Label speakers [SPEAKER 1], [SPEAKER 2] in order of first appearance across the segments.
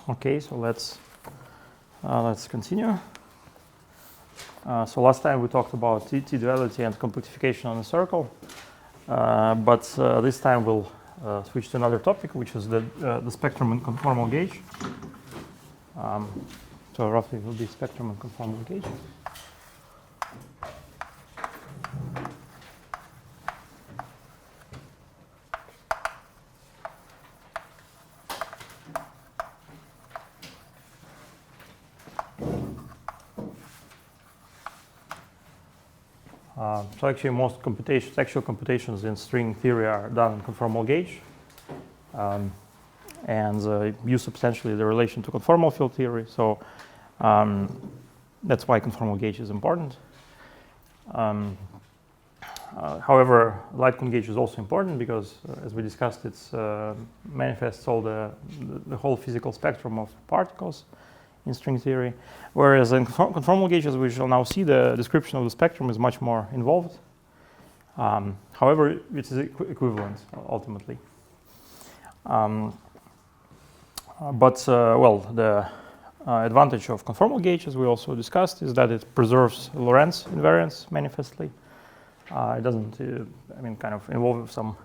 [SPEAKER 1] Okay, so let's continue. So last time we talked about t-duality and complexification on a circle, but this time we'll switch to another topic, which is the spectrum and conformal gauge. So roughly it will be spectrum and conformal gauge. So actually most actual computations in string theory are done in conformal gauge, and use substantially the relation to conformal field theory. So that's why conformal gauge is important. However, light-cone gauge is also important because, as we discussed, it manifests all the whole physical spectrum of particles in string theory, whereas in conformal gauges, we shall now see the description of the spectrum is much more involved. However, it is equivalent ultimately. Well, the advantage of conformal gauge, as we also discussed, is that it preserves Lorentz invariance manifestly. It doesn't, kind of involve some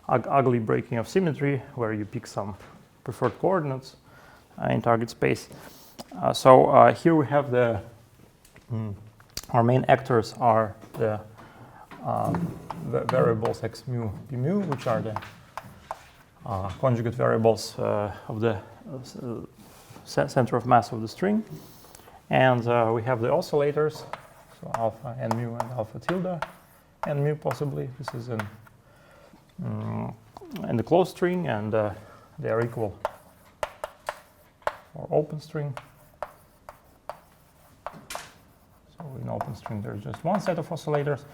[SPEAKER 1] ugly breaking of symmetry where you pick some preferred coordinates in target space. So here we have our main actors are the variables x mu p mu, which are the conjugate variables of the center of mass of the string, and we have the oscillators, so alpha n mu and alpha tilde n mu possibly. This is in the closed string, and they are equal for open string. So in open string there's just one set of oscillators,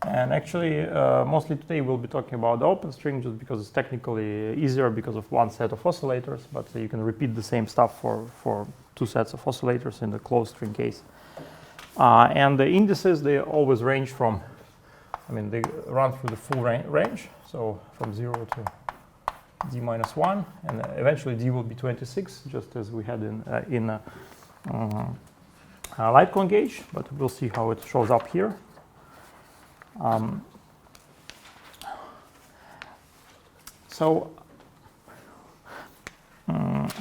[SPEAKER 1] and actually mostly today we'll be talking about the open string just because it's technically easier because of one set of oscillators, but you can repeat the same stuff for two sets of oscillators in the closed string case. And the indices, they always range from, they run through the full range, so from 0 to d minus 1, and eventually d will be 26, just as we had in light-cone gauge, but we'll see how it shows up here. So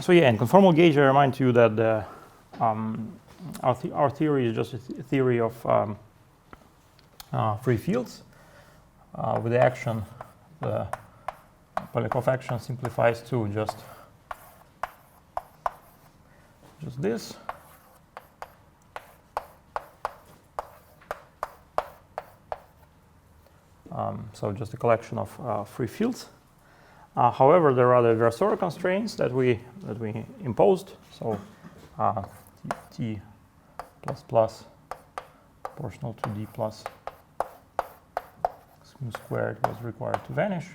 [SPEAKER 1] yeah, in conformal gauge, I remind you that our theory is just a theory of free fields. With the action, the Polyakov action simplifies to just this. So just a collection of free fields. However, there are the Virasoro constraints that we imposed. So t plus plus proportional to d plus x mu squared was required to vanish.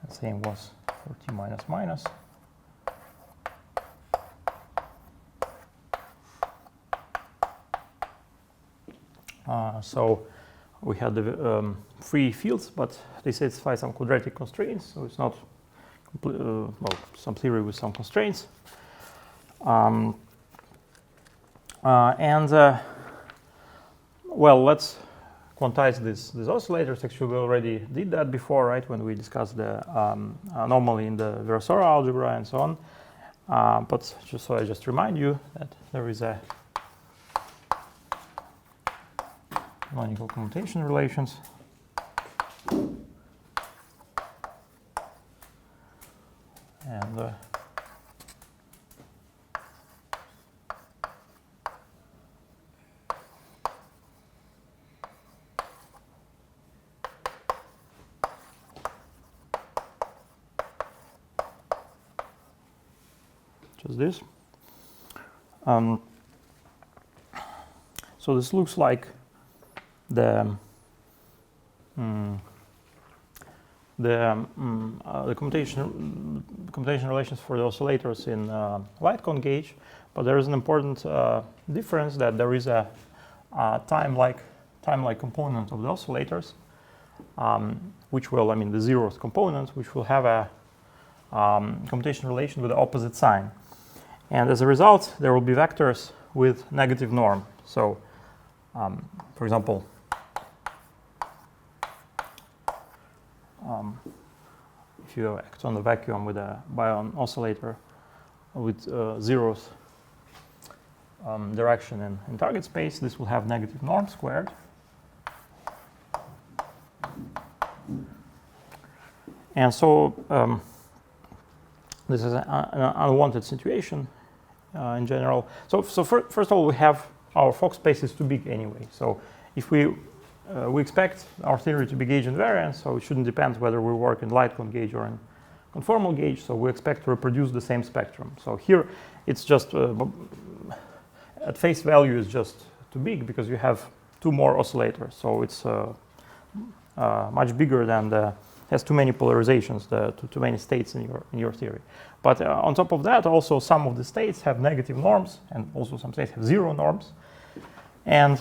[SPEAKER 1] The same was for t minus minus. So we had the free fields, but they satisfy some quadratic constraints, so it's not some theory with some constraints. Well, let's quantize these oscillators. Actually, we already did that before, right, when we discussed the anomaly in the Virasoro algebra and so on. But just so I just remind you that there is a canonical commutation relations. And just this. So this looks like the commutation relations for the oscillators in light-cone gauge, but there is an important difference that there is a time-like component of the oscillators, which will, the zeroth component, which will have a commutation relation with the opposite sign. And as a result, there will be vectors with negative norm. So, for example, if you act on the vacuum with a bion oscillator with zeroth direction in target space, this will have negative norm squared. And so this is an unwanted situation in general. So first of all, we have our Fock space is too big anyway. So if we expect our theory to be gauge invariant, so it shouldn't depend whether we work in light cone gauge or in conformal gauge. So we expect to reproduce the same spectrum. So here it's just at face value is just too big because you have two more oscillators. So it's much bigger than has too many polarizations, too many states in your theory. But on top of that, also some of the states have negative norms, and also some states have zero norms, and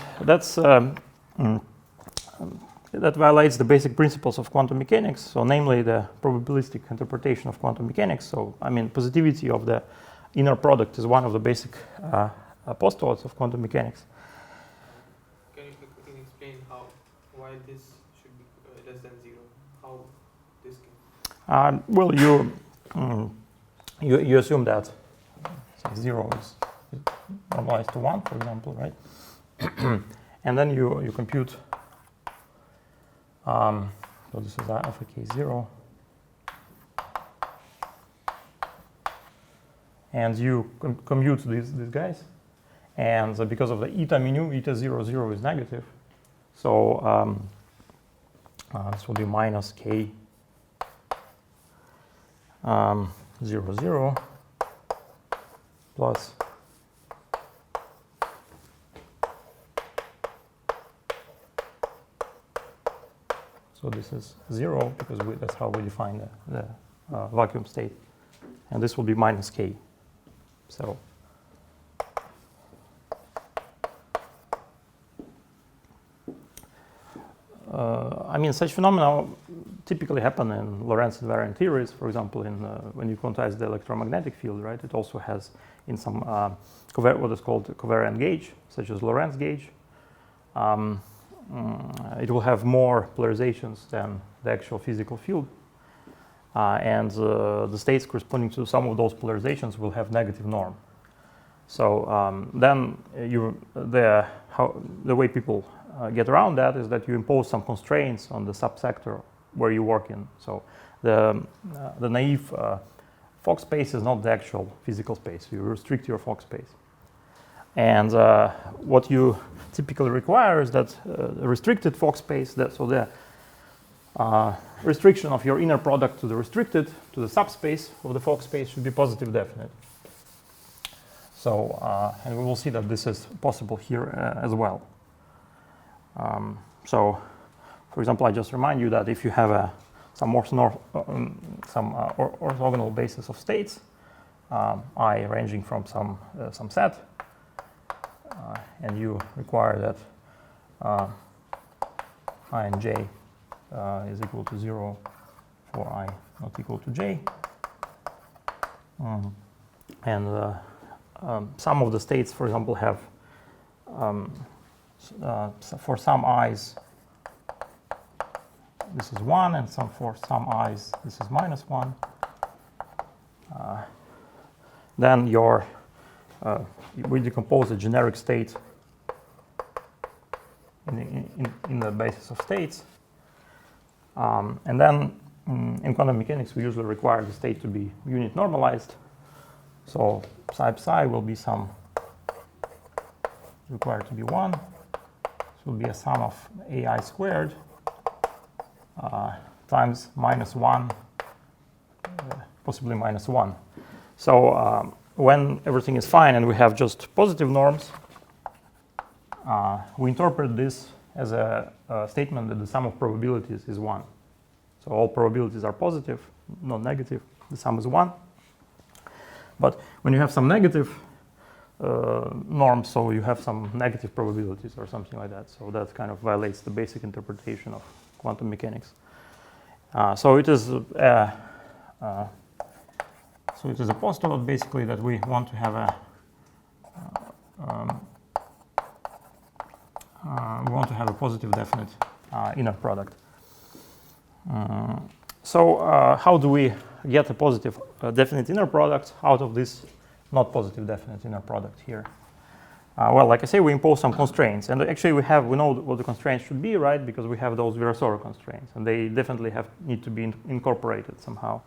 [SPEAKER 1] that violates the basic principles of quantum mechanics. So, namely, the probabilistic interpretation of quantum mechanics. So, I mean, positivity of the inner product is one of the basic postulates of quantum mechanics.
[SPEAKER 2] Can you explain why this should be less than zero? How this can?
[SPEAKER 1] Well, you assume that say 0 is normalized to 1, for example, right? And then you compute. So this is alpha k0, and you commute these guys, and because of the eta mu, eta 0, 0 is negative, so this will be minus k 0, 0 plus so this is 0 because that's how we define the vacuum state, and this will be minus k. So I mean, such phenomena typically happen in Lorentz invariant theories. For example, when you quantize the electromagnetic field, right? It also has in some what is called covariant gauge, such as Lorentz gauge. It will have more polarizations than the actual physical field, and the states corresponding to some of those polarizations will have negative norm. So then the way people get around that is that you impose some constraints on the subsector where you work in. So the naive Fock space is not the actual physical space. You restrict your Fock space. And what you typically require is that a restricted Fock space, so the restriction of your inner product to the subspace of the Fock space should be positive definite. So, and we will see that this is possible here as well. So, for example, I just remind you that if you have some orthogonal basis of states, I ranging from some set, and you require that I and j is equal to 0 for I not equal to j, and some of the states, for example, have for some i's this is 1, and for some i's this is -1. Then we decompose a generic state in the basis of states, and then in quantum mechanics we usually require the state to be unit normalized. So psi will be required to be 1. This will be a sum of ai squared times -1, possibly -1. So when everything is fine and we have just positive norms, we interpret this as a statement that the sum of probabilities is 1. So all probabilities are positive, not negative. The sum is 1. But when you have some negative norms, so you have some negative probabilities or something like that. So that kind of violates the basic interpretation of quantum mechanics. So it is So it is a postulate basically that we want to have a positive definite inner product. So how do we get a positive definite inner product out of this not positive definite inner product here? Well, like I say, we impose some constraints, and actually we know what the constraints should be, right? Because we have those Virasoro constraints, and they definitely need to be incorporated somehow.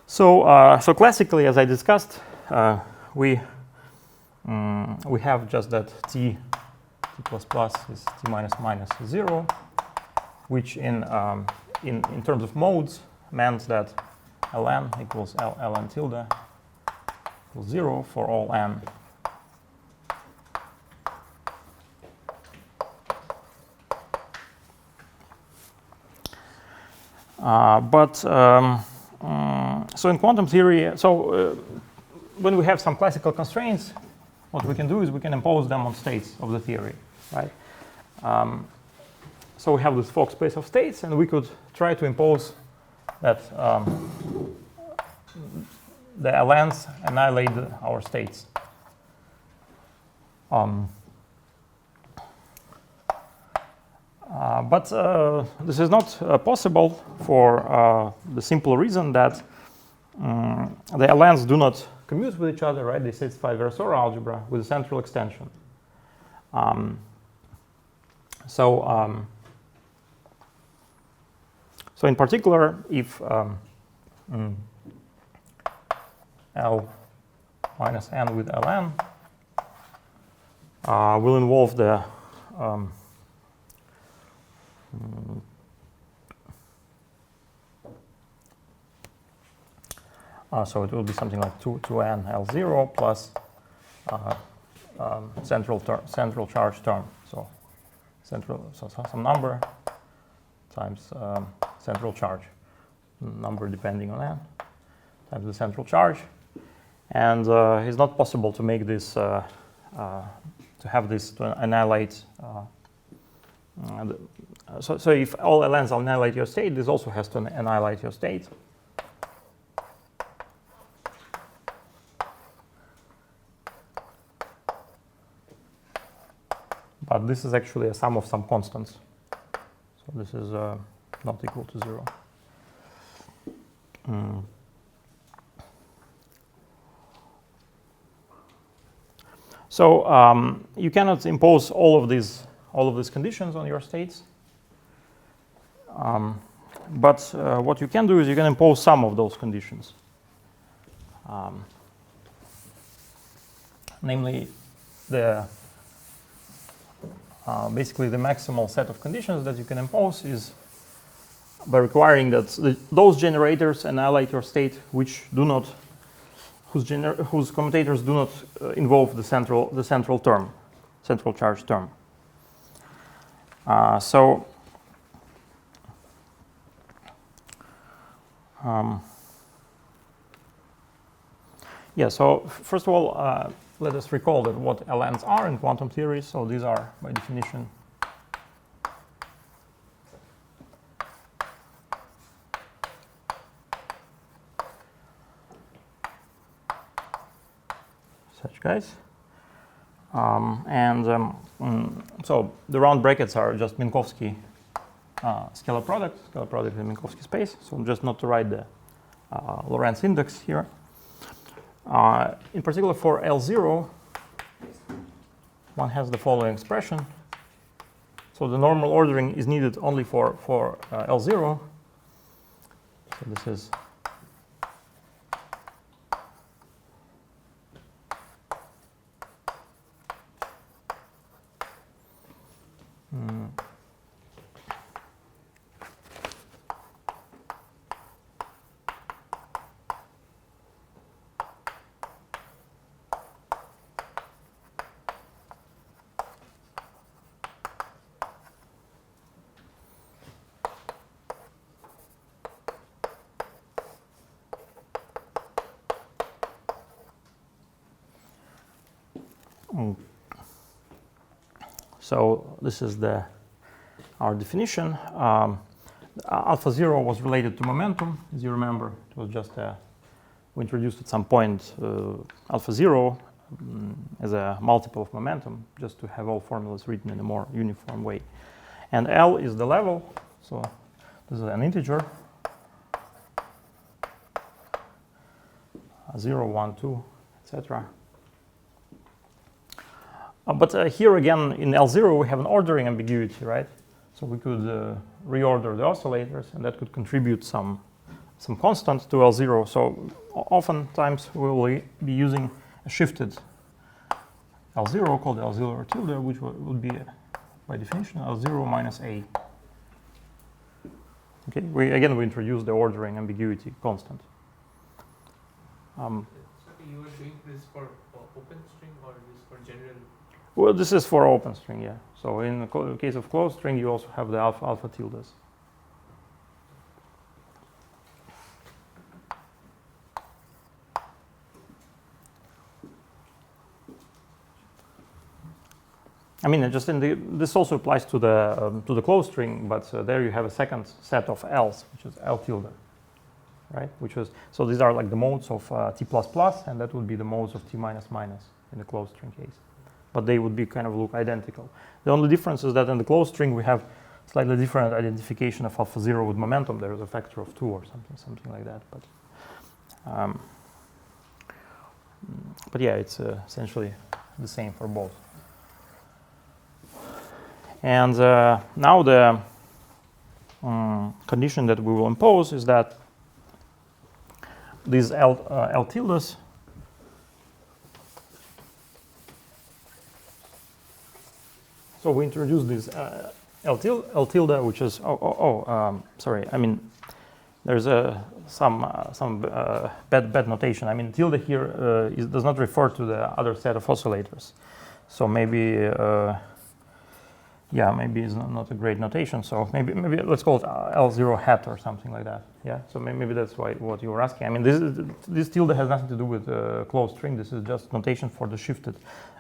[SPEAKER 1] So, so classically, as I discussed, we have just that t plus plus is t minus minus 0, which in terms of modes meant that ln equals ln tilde equals 0 for all n. So in quantum theory, when we have some classical constraints, what we can do is we can impose them on states of the theory, right? So we have this Fock space of states, and we could try to impose that the ln's annihilate our states. But this is not possible for the simple reason that the ln's do not commute with each other, right? They satisfy Virasoro algebra with a central extension. So in particular, if L minus n with Ln will involve the so it will be something like 2n L0 plus central charge term. So some number times central charge, number depending on n, times the central charge. And it's not possible to make this, to have this to annihilate. So if all ln's annihilate your state, this also has to annihilate your state. But this is actually a sum of some constants. So this is not equal to 0. So you cannot impose all of these conditions on your states. But what you can do is you can impose some of those conditions. Namely, basically the maximal set of conditions that you can impose is by requiring that those generators annihilate your state which do not, whose commutators do not involve the central term, central charge term. Yeah, so first of all, let us recall that what ln's are in quantum theory. So these are, by definition, such guys. So the round brackets are just Minkowski scalar product in Minkowski space. So just not to write the Lorentz index here. In particular, for L0, one has the following expression. So the normal ordering is needed only for L0. So this is so this is our definition. Alpha 0 was related to momentum, as you remember. It was just a we introduced at some point alpha 0 as a multiple of momentum, just to have all formulas written in a more uniform way. And L is the level, so this is an integer, 0, 1, 2, etc. But here again, in L0, we have an ordering ambiguity, right? So we could reorder the oscillators, and that could contribute some constant to L0. So oftentimes we will be using a shifted L0 called L0 tilde, which would be, by definition, L0 minus A. Okay, we introduce the ordering ambiguity constant.
[SPEAKER 2] So you were doing this for open string or this for general?
[SPEAKER 1] Well, this is for open string, yeah. So in the case of closed string, you also have the alpha tildes. I mean, just this also applies to the closed string, but there you have a second set of L's, which is L tilde, right? So these are like the modes of T++, and that would be the modes of T minus minus in the closed string case. But they would be kind of look identical. The only difference is that in the closed string we have slightly different identification of alpha 0 with momentum. There is a factor of 2 or something like that. But yeah, it's essentially the same for both. And now the condition that we will impose is that these L tildes so we introduce this L tilde, which is sorry. I mean, there's some bad notation. I mean, tilde here does not refer to the other set of oscillators. So maybe maybe it's not a great notation. So maybe let's call it L0 hat or something like that. Yeah. So maybe that's what you were asking. I mean, this tilde has nothing to do with closed string. This is just notation for the shifted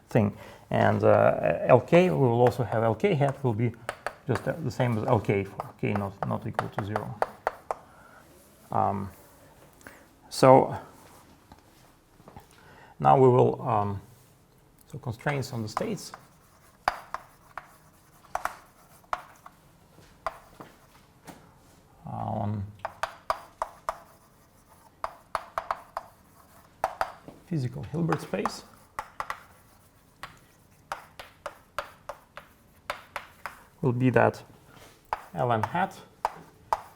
[SPEAKER 1] thing. And LK, we will also have LK hat will be just the same as LK for k not equal to 0. So now we will so constraints on the states. On physical Hilbert space. Will be that Ln hat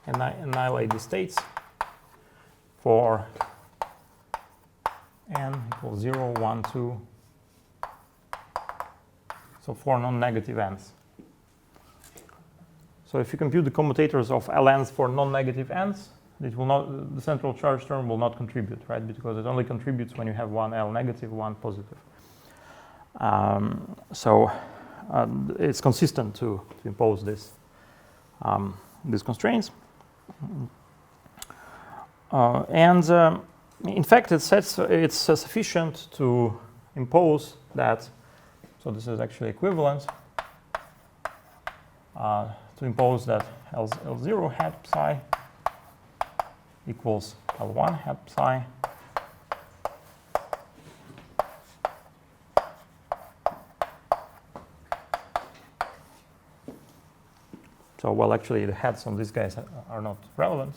[SPEAKER 1] and I annihilate the states for n equals 0, 1, 2. So for non-negative n's. So if you compute the commutators of Ln's for non-negative n's, it will not, the central charge term will not contribute, right? Because it only contributes when you have one L negative, one positive. It's consistent to impose these constraints. In fact, it's sufficient to impose that. So this is actually equivalent to impose that L0 hat psi equals L1 hat psi So, well, actually, the hats on these guys are not relevant.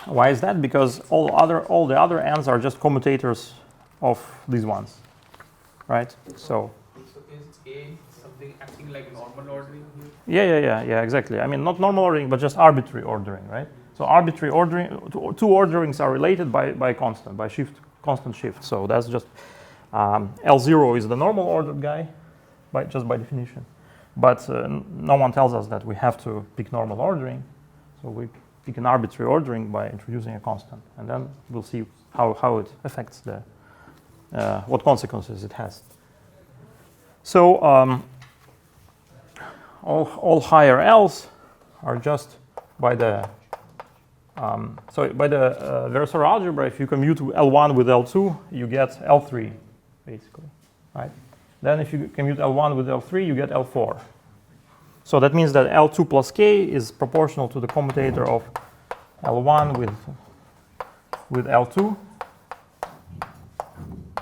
[SPEAKER 1] Why is that? Because all the other ends are just commutators of these ones, right? So
[SPEAKER 2] is A something acting like normal ordering here?
[SPEAKER 1] Yeah, exactly. I mean, not normal ordering, but just arbitrary ordering, right? So arbitrary ordering, two orderings are related by constant, by constant shift. So that's just L0 is the normal ordered guy, just by definition. But no one tells us that we have to pick normal ordering. So we pick an arbitrary ordering by introducing a constant. And then we'll see how it affects what consequences it has. So all higher L's are just by the Versor algebra. If you commute L1 with L2, you get L3, basically, right? Then if you commute L1 with L3, you get L4. So that means that L2 plus k is proportional to the commutator of L1 with L2,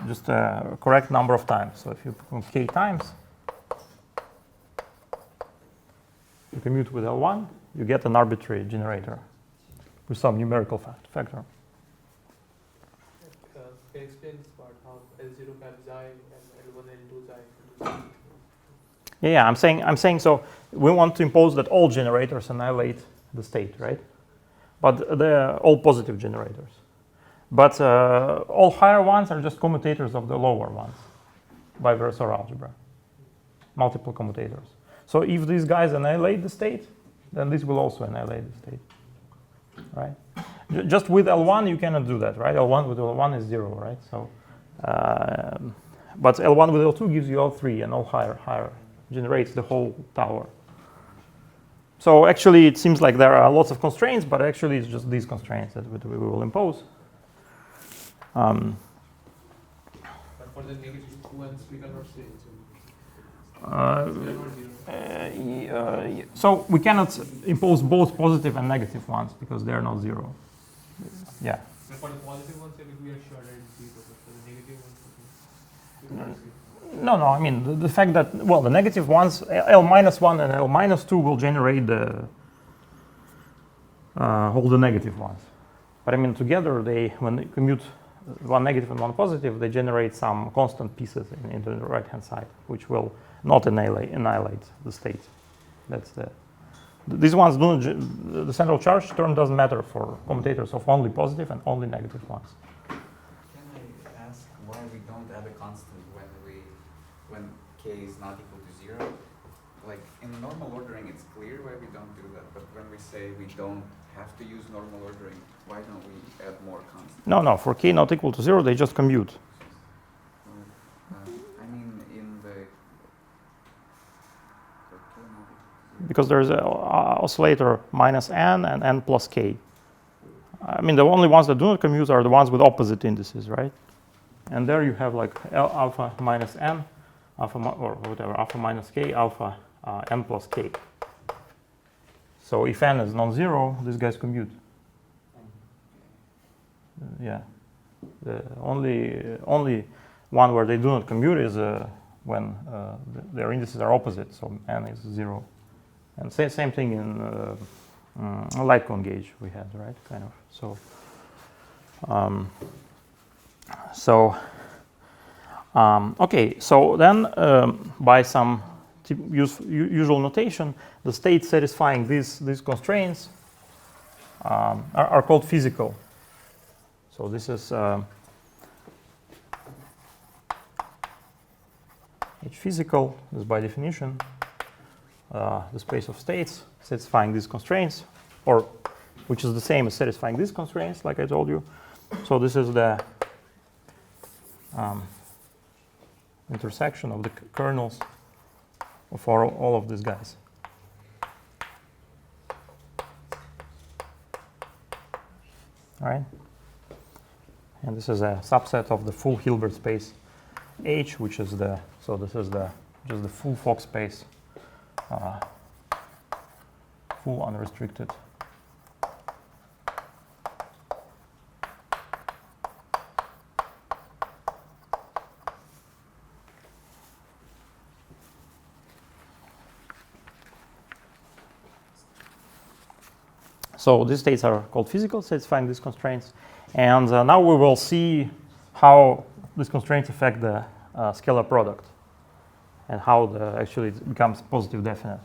[SPEAKER 1] just a correct number of times. So if you perform k times, you commute with L1, you get an arbitrary generator with some numerical factor.
[SPEAKER 2] Can you explain this part, how L0 cap xi and L1, L2 xi?
[SPEAKER 1] Yeah, I'm saying so we want to impose that all generators annihilate the state, right? But they're all positive generators. But all higher ones are just commutators of the lower ones by Virasoro algebra, multiple commutators. So if these guys annihilate the state, then this will also annihilate the state, right? Just with L1, you cannot do that, right? L1 with L1 is 0, right? So, but L1 with L2 gives you L3, and all higher generates the whole tower. So actually, it seems like there are lots of constraints, but actually, it's just these constraints that we will impose.
[SPEAKER 2] But for the negative ones, we cannot say it.
[SPEAKER 1] So we cannot impose both positive and negative ones because they are not 0. Yeah.
[SPEAKER 2] But for the positive ones, we are sure that it's 0, but for the negative ones, we cannot say.
[SPEAKER 1] No, I mean, the fact that, well, the negative ones, L-1 and L-2 will generate all the negative ones. But I mean, together, when they commute one negative and one positive, they generate some constant pieces in the right-hand side, which will not annihilate the state. That's these ones don't. The central charge term doesn't matter for commutators of only positive and only negative ones.
[SPEAKER 3] Can I ask why we don't add a constant when k is not equal to 0? Like in normal ordering, it's clear why we don't do that. But when we say we don't have to use normal ordering, why don't we add more constants?
[SPEAKER 1] No. For k not equal to 0, they just commute.
[SPEAKER 3] I mean, in the
[SPEAKER 1] Because there's an oscillator minus n and n plus k. I mean, the only ones that do not commute are the ones with opposite indices, right? And there you have like alpha minus n, or whatever, alpha minus k, alpha n plus k. So if n is non-zero, these guys commute. Yeah. The only one where they do not commute is when their indices are opposite, so n is 0. And same thing in light cone gauge we had, right? Kind of. Okay. So then, by some usual notation, the states satisfying these constraints are called physical. So this is H physical. This is by definition the space of states satisfying these constraints, or which is the same as satisfying these constraints, like I told you. So this is the intersection of the kernels of all of these guys. All right. And this is a subset of the full Hilbert space H, which is this is just the full Fock space, full unrestricted. So these states are called physical, satisfying these constraints. And now we will see how these constraints affect the scalar product and how actually it becomes positive definite.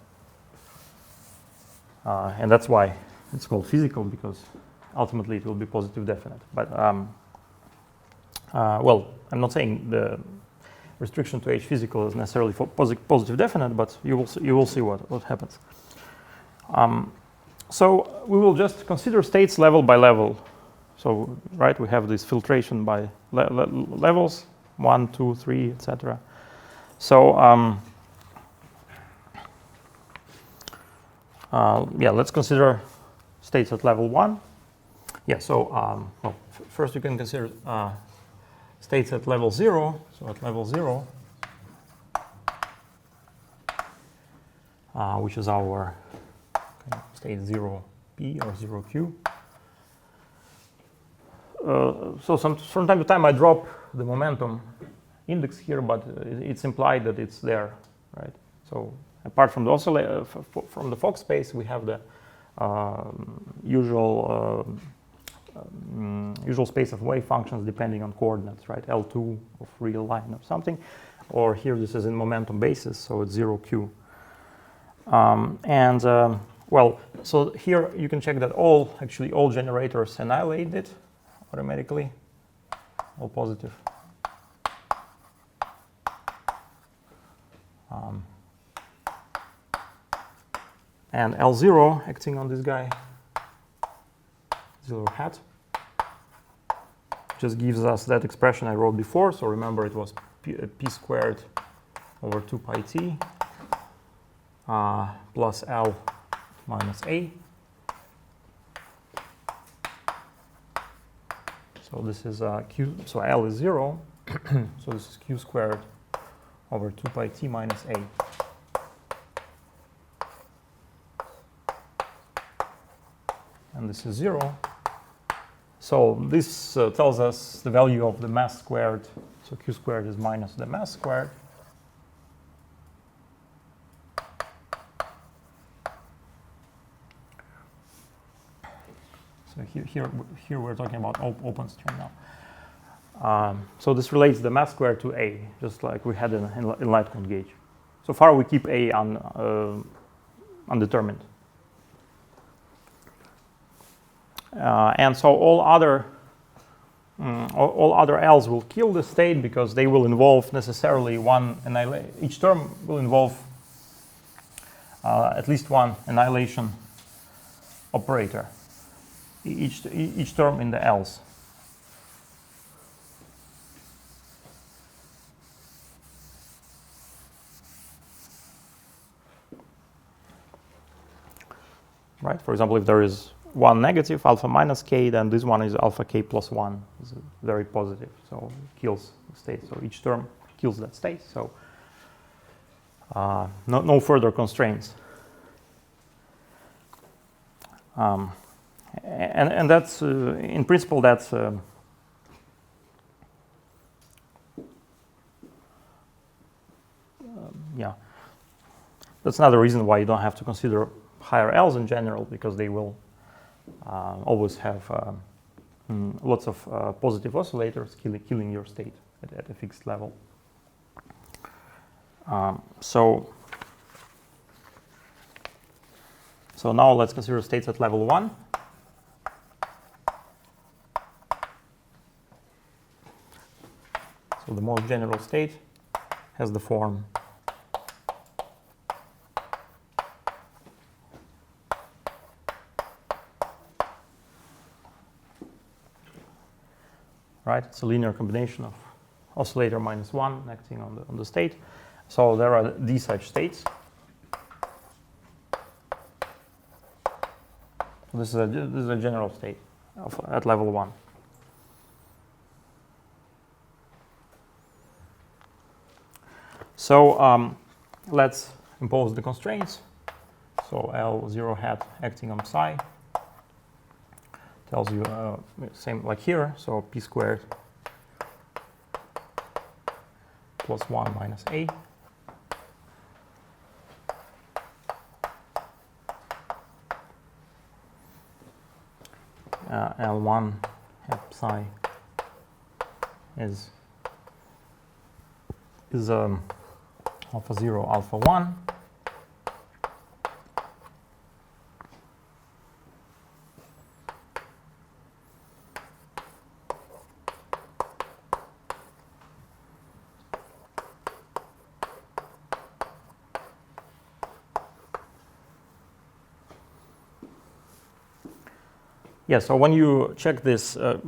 [SPEAKER 1] And that's why it's called physical, because ultimately it will be positive definite. But, well, I'm not saying the restriction to H physical is necessarily for positive definite, but you will see what happens. So we will just consider states level by level. So, right, we have this filtration by levels, 1, 2, 3, etc. So, yeah, let's consider states at level 1. Yeah, so, well, first you can consider states at level 0. So at level 0, which is our state 0p or 0q. so from time to time I drop the momentum index here, but it's implied that it's there, right? So apart from the oscillator, from the Fock space, we have the usual space of wave functions depending on coordinates, right? L2 of real line or something, or here this is in momentum basis, so it's 0q. Well, so here you can check that all generators annihilate it automatically, all positive. And L0 acting on this guy, 0 hat, just gives us that expression I wrote before. So remember it was p squared over 2 pi t plus L minus A. So this is q, so L is 0, so this is q squared over 2 pi t minus A. And this is 0. So this tells us the value of the mass squared. So q squared is minus the mass squared. So here we're talking about open string now. So this relates the mass squared to A, just like we had in light cone gauge. So far we keep A undetermined. And so all other L's will kill the state because they will involve necessarily one annihilation. Each term will involve at least one annihilation operator. Each term in the L's. Right? For example, if there is one negative alpha minus k, then this one is alpha k plus 1. It's very positive, so it kills the state. So each term kills that state. So no further constraints. And that's in principle that's yeah, that's another reason why you don't have to consider higher L's in general, because they will always have lots of positive oscillators killing your state at a fixed level. So now let's consider states at level 1. So the most general state has the form right? It's a linear combination of oscillator minus 1 acting on the state. So there are these such states. This is a general state at level 1. So let's impose the constraints. So L0 hat acting on psi tells you same like here. So p squared plus 1 minus A. L1 hat psi is alpha 0, alpha 1. Yeah, so when you check this, I'll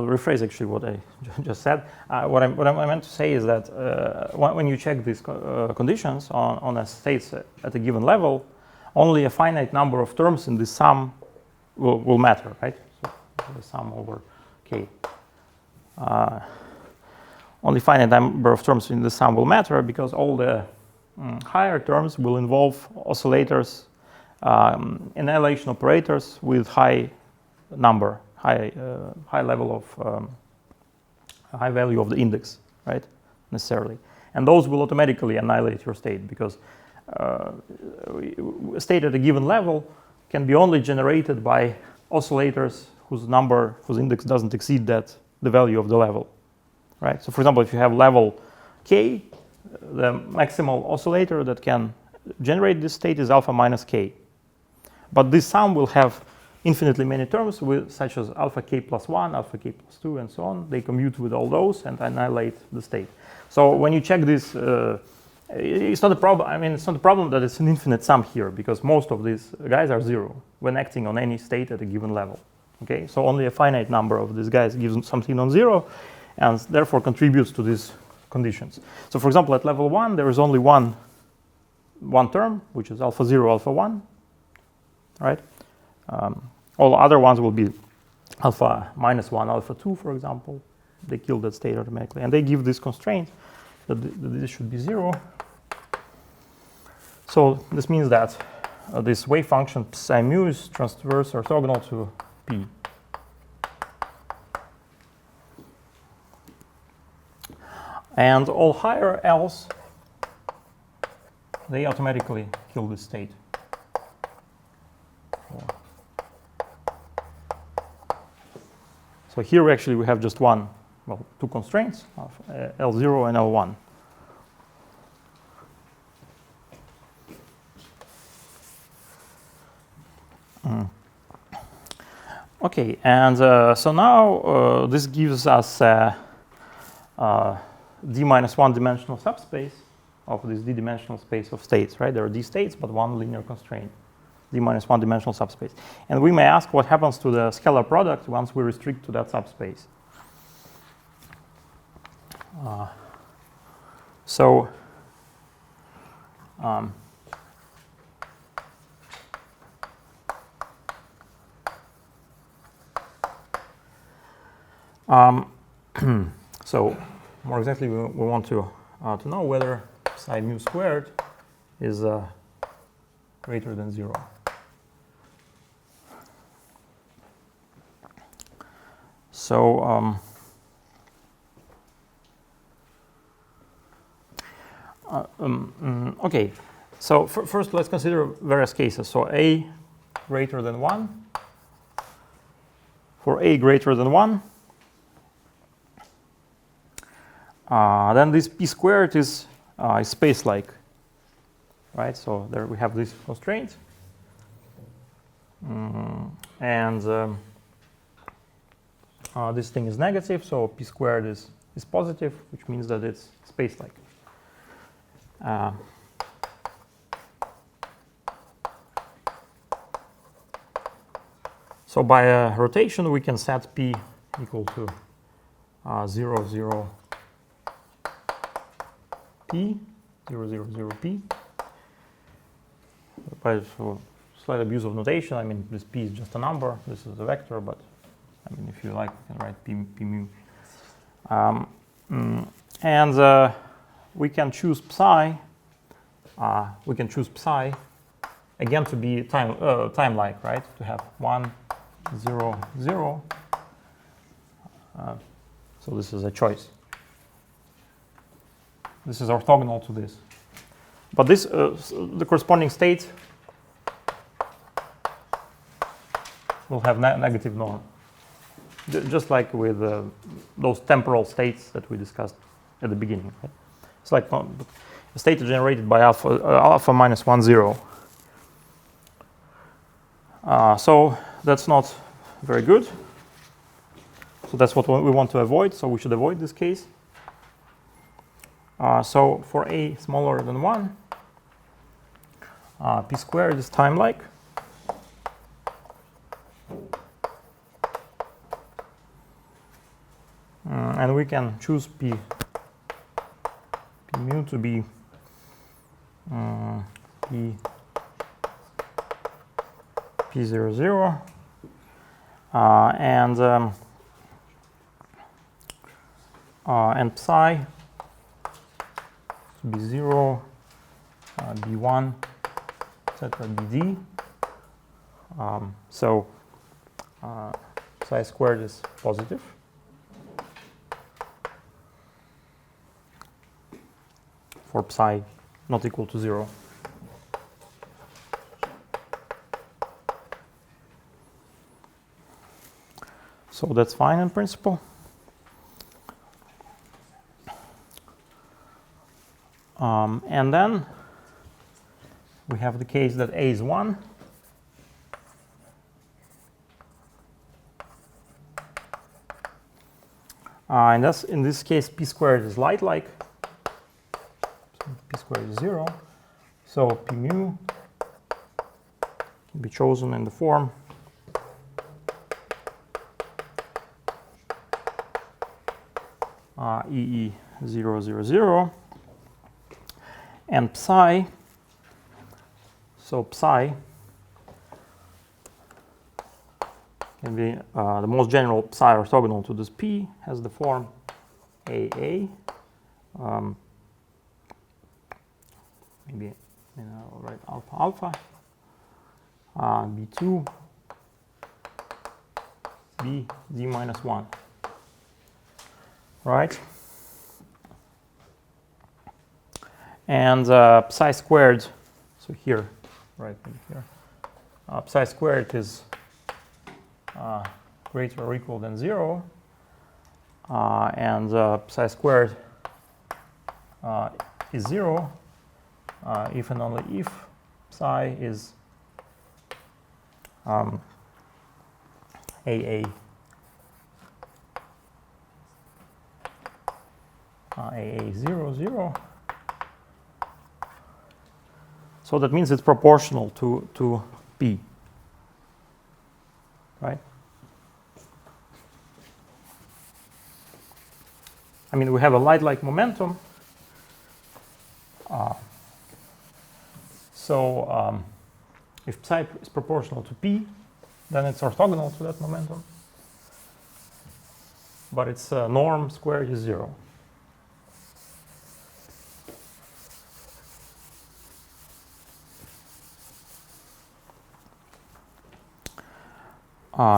[SPEAKER 1] rephrase actually what I just said. What I meant to say is that when you check these conditions on a states at a given level, only a finite number of terms in the sum will matter, right? So the sum over k. Only finite number of terms in the sum will matter because all the higher terms will involve oscillators, annihilation operators with high high level of high value of the index, right? Necessarily, and those will automatically annihilate your state, because a state at a given level can be only generated by oscillators whose index doesn't exceed the value of the level, right? So, for example, if you have level k, the maximal oscillator that can generate this state is alpha minus k. But this sum will have infinitely many terms, such as alpha k plus 1, alpha k plus 2, and so on. They commute with all those and annihilate the state. So when you check this, it's not a problem. I mean, it's not a problem that it's an infinite sum here, because most of these guys are 0 when acting on any state at a given level. Okay, so only a finite number of these guys gives something non-zero, and therefore contributes to these conditions. So, for example, at level 1, there is only one term, which is alpha 0, alpha 1, right? All other ones will be alpha minus 1, alpha 2, for example. They kill that state automatically, and they give this constraint that this should be 0. So this means that this wave function psi mu is transverse orthogonal to P. And all higher L's, they automatically kill this state. So here actually we have just two constraints of L0 and L1. Okay, and so now this gives us d minus 1 dimensional subspace of this d dimensional space of states, right? There are d states, but one linear constraint, d minus 1 dimensional subspace. And we may ask what happens to the scalar product once we restrict to that subspace. So more exactly, we want to know whether psi mu squared is greater than 0. So okay, so first let's consider various cases. So A greater than 1. For A greater than 1, then this P squared is space-like, right? So there we have this constraint, and this thing is negative, so P squared is positive, which means that it's space-like. So by a rotation, we can set P equal to 0, 0, P, 0, 0, 0, P. By slight abuse of notation, I mean, this P is just a number, this is a vector, but I mean, if you like, you can write P mu. And we can choose psi. Again to be time-like, right? To have 1, 0, 0. So this is a choice. This is orthogonal to this. But this, the corresponding state will have negative norm. Just like with those temporal states that we discussed at the beginning. Right? It's like a state generated by alpha minus 1, 0. So that's not very good. So that's what we want to avoid. So we should avoid this case. So for A smaller than 1, P squared is time-like. And we can choose P mu to be P0, 0. And psi to be 0, B1, etc., BD. So psi squared is positive. For psi not equal to 0. So that's fine in principle. And then we have the case that A is 1. And thus, in this case, p squared is light-like. So p squared is 0. So p mu can be chosen in the form EE 0, 0, 0. And psi, so psi can be the most general psi orthogonal to this p has the form AA. Maybe I'll write alpha alpha, B2, B z minus 1. Right? And psi squared, so here, right here, psi squared is greater or equal than 0, and psi squared is 0 if and only if psi is AA AA 0, 0. So that means it's proportional to P, right? I mean, we have a light-like momentum. So if psi is proportional to P, then it's orthogonal to that momentum. But its norm squared is 0.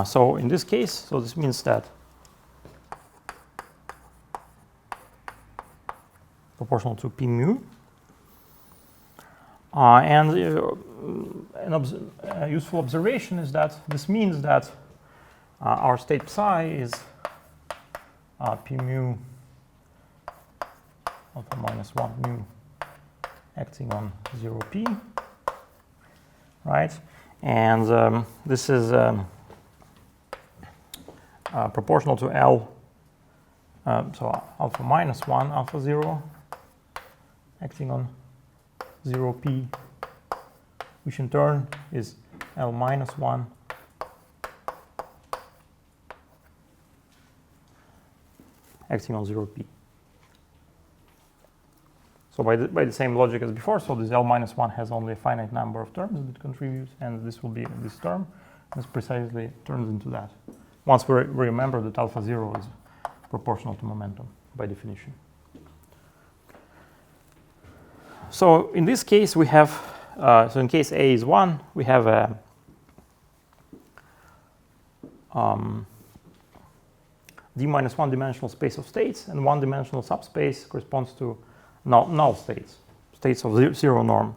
[SPEAKER 1] So in this case, so this means that proportional to P mu. And a useful observation is that this means that our state psi is P mu alpha minus 1 mu acting on 0p, right? And this is proportional to L, so alpha minus 1, alpha 0, acting on 0p, which in turn is L minus 1 acting on 0p. So by the same logic as before, so this L minus 1 has only a finite number of terms that contribute, and this will be this term. This precisely turns into that. Once we remember that alpha 0 is proportional to momentum by definition. So in this case, we have, so in case A is 1, we have a d minus 1 dimensional space of states, and 1 dimensional subspace corresponds to null states, states of zero norm.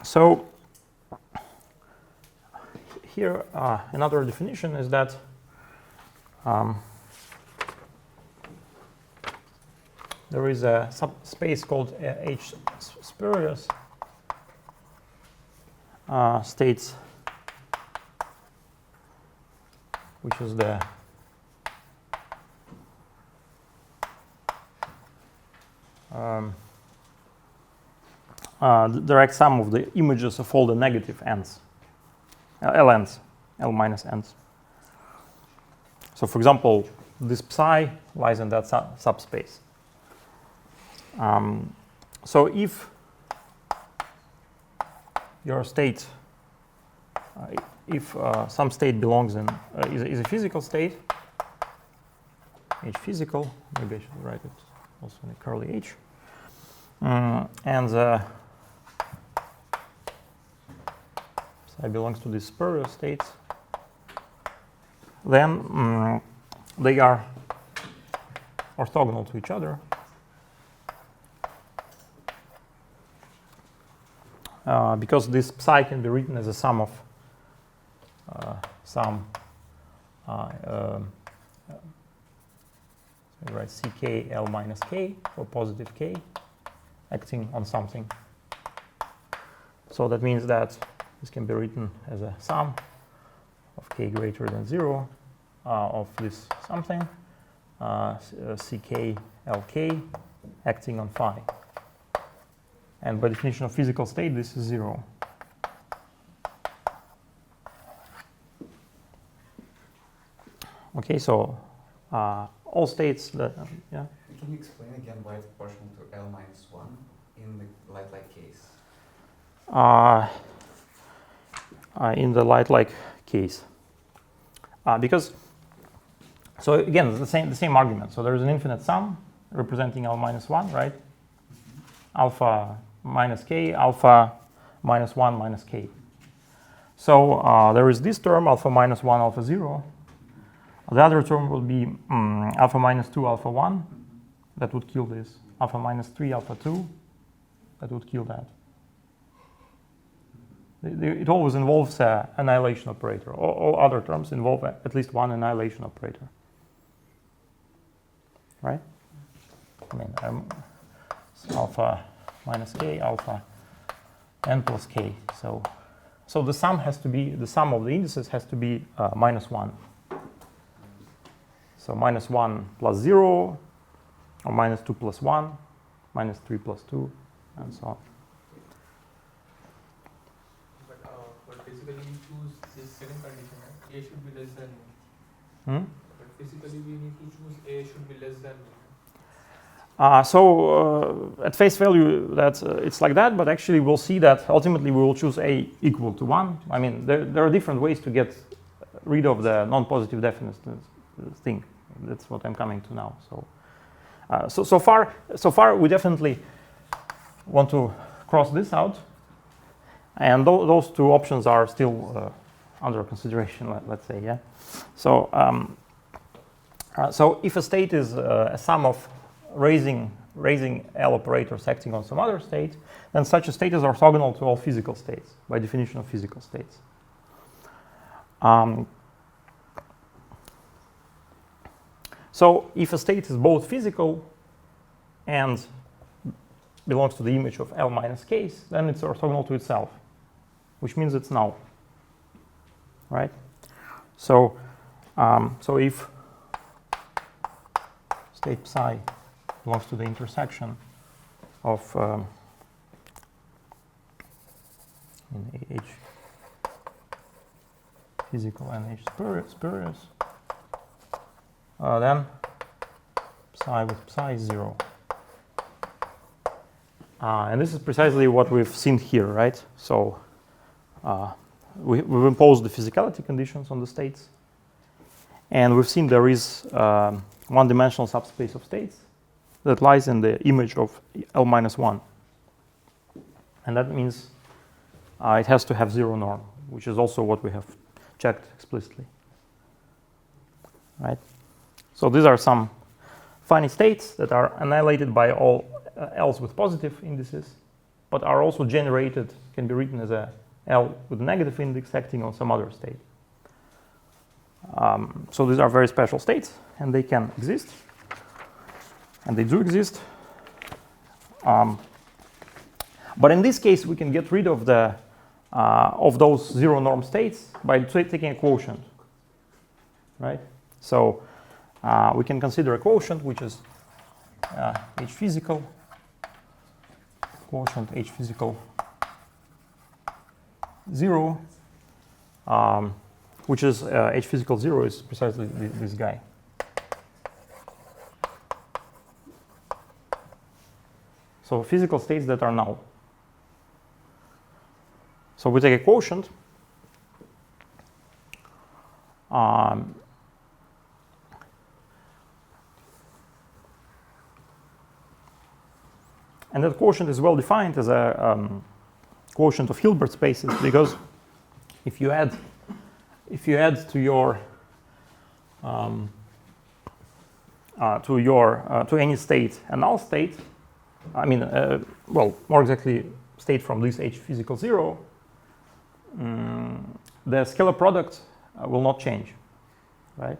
[SPEAKER 1] So here another definition is that there is a subspace called H spurious states, which is the direct sum of the images of all the negative n's, ln's, L minus n's. So for example, this psi lies in that subspace. So if your state, if some state belongs in, is a physical state, H physical, maybe I should write it also in a curly H, and psi belongs to these spurious states, then they are orthogonal to each other. Because this psi can be written as a sum of we write ck L minus k for positive k acting on something. So that means that this can be written as a sum of k greater than 0 of this something ck Lk acting on phi. And by definition of physical state, this is 0. Okay, so all states that, yeah?
[SPEAKER 3] Can you explain again why it's proportional to L minus 1 in the light-like case?
[SPEAKER 1] In the light-like case. Because, so again, the same argument. So there is an infinite sum representing L minus 1, right? Alpha minus k, alpha minus 1 minus k. So there is this term, alpha minus 1, alpha 0. The other term will be alpha minus 2, alpha 1. That would kill this. Alpha minus 3, alpha 2. That would kill that. It always involves an annihilation operator. All other terms involve at least one annihilation operator. Right? I mean, alpha minus k, alpha n plus k. So the sum has to be, the sum of the indices has to be minus 1. So minus 1 plus 0, or minus 2 plus 1, minus 3 plus 2, and so on.
[SPEAKER 2] But physically we choose this second condition, right? A should be less than 1. But physically we need to choose A should be less than 1.
[SPEAKER 1] At face value, that it's like that, but actually we'll see that ultimately we will choose A equal to 1. I mean, there are different ways to get rid of the non-positive definiteness thing. That's what I'm coming to now. So far we definitely want to cross this out, and those two options are still under consideration. Let's say, yeah. So if a state is a sum of raising L operators acting on some other state, then such a state is orthogonal to all physical states by definition of physical states. So if a state is both physical and belongs to the image of L minus case, then it's orthogonal to itself, which means it's null, right? So if state psi belongs to the intersection of H physical and H spurious, then psi with psi is 0. And this is precisely what we've seen here, right? So we've imposed the physicality conditions on the states, and we've seen there is one-dimensional subspace of states that lies in the image of L minus 1. And that means it has to have 0 norm, which is also what we have checked explicitly, right? So these are some finite states that are annihilated by all L's with positive indices, but are also generated, can be written as a L with a negative index acting on some other state. So these are very special states, and they can exist, and they do exist. But in this case, we can get rid of the of those 0 norm states by taking a quotient, right? So we can consider a quotient which is H physical, quotient H physical 0, which is H physical 0 is precisely this guy. So physical states that are null. So we take a quotient, and that quotient is well defined as a quotient of Hilbert spaces, because if you add to your to any state a null state, I mean, well, more exactly, state from this H physical 0, the scalar product will not change, right?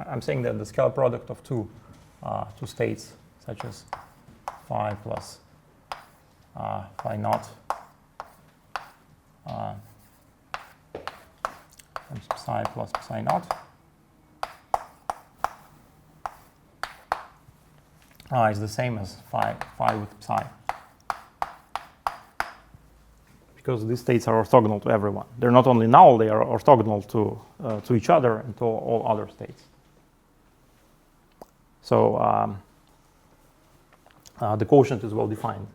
[SPEAKER 1] I'm saying that the scalar product of two states, such as phi plus phi naught and psi plus psi naught is the same as phi with psi, because these states are orthogonal to everyone. They're not only null, they are orthogonal to each other and to all other states. So the quotient is well defined.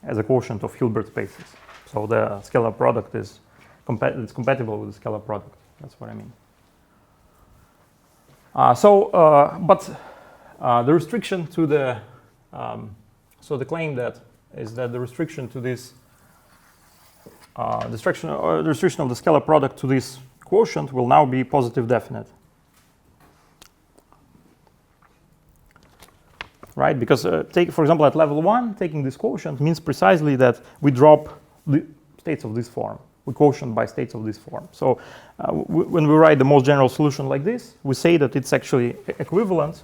[SPEAKER 1] As a quotient of Hilbert spaces. So the scalar product is it's compatible with the scalar product. That's what I mean. But the restriction to the so the claim that is that the restriction to this the restriction of the scalar product to this quotient will now be positive definite, right? Because take, for example, at level 1, taking this quotient means precisely that we drop the states of this form. We quotient by states of this form. So when we write the most general solution like this, we say that it's actually equivalent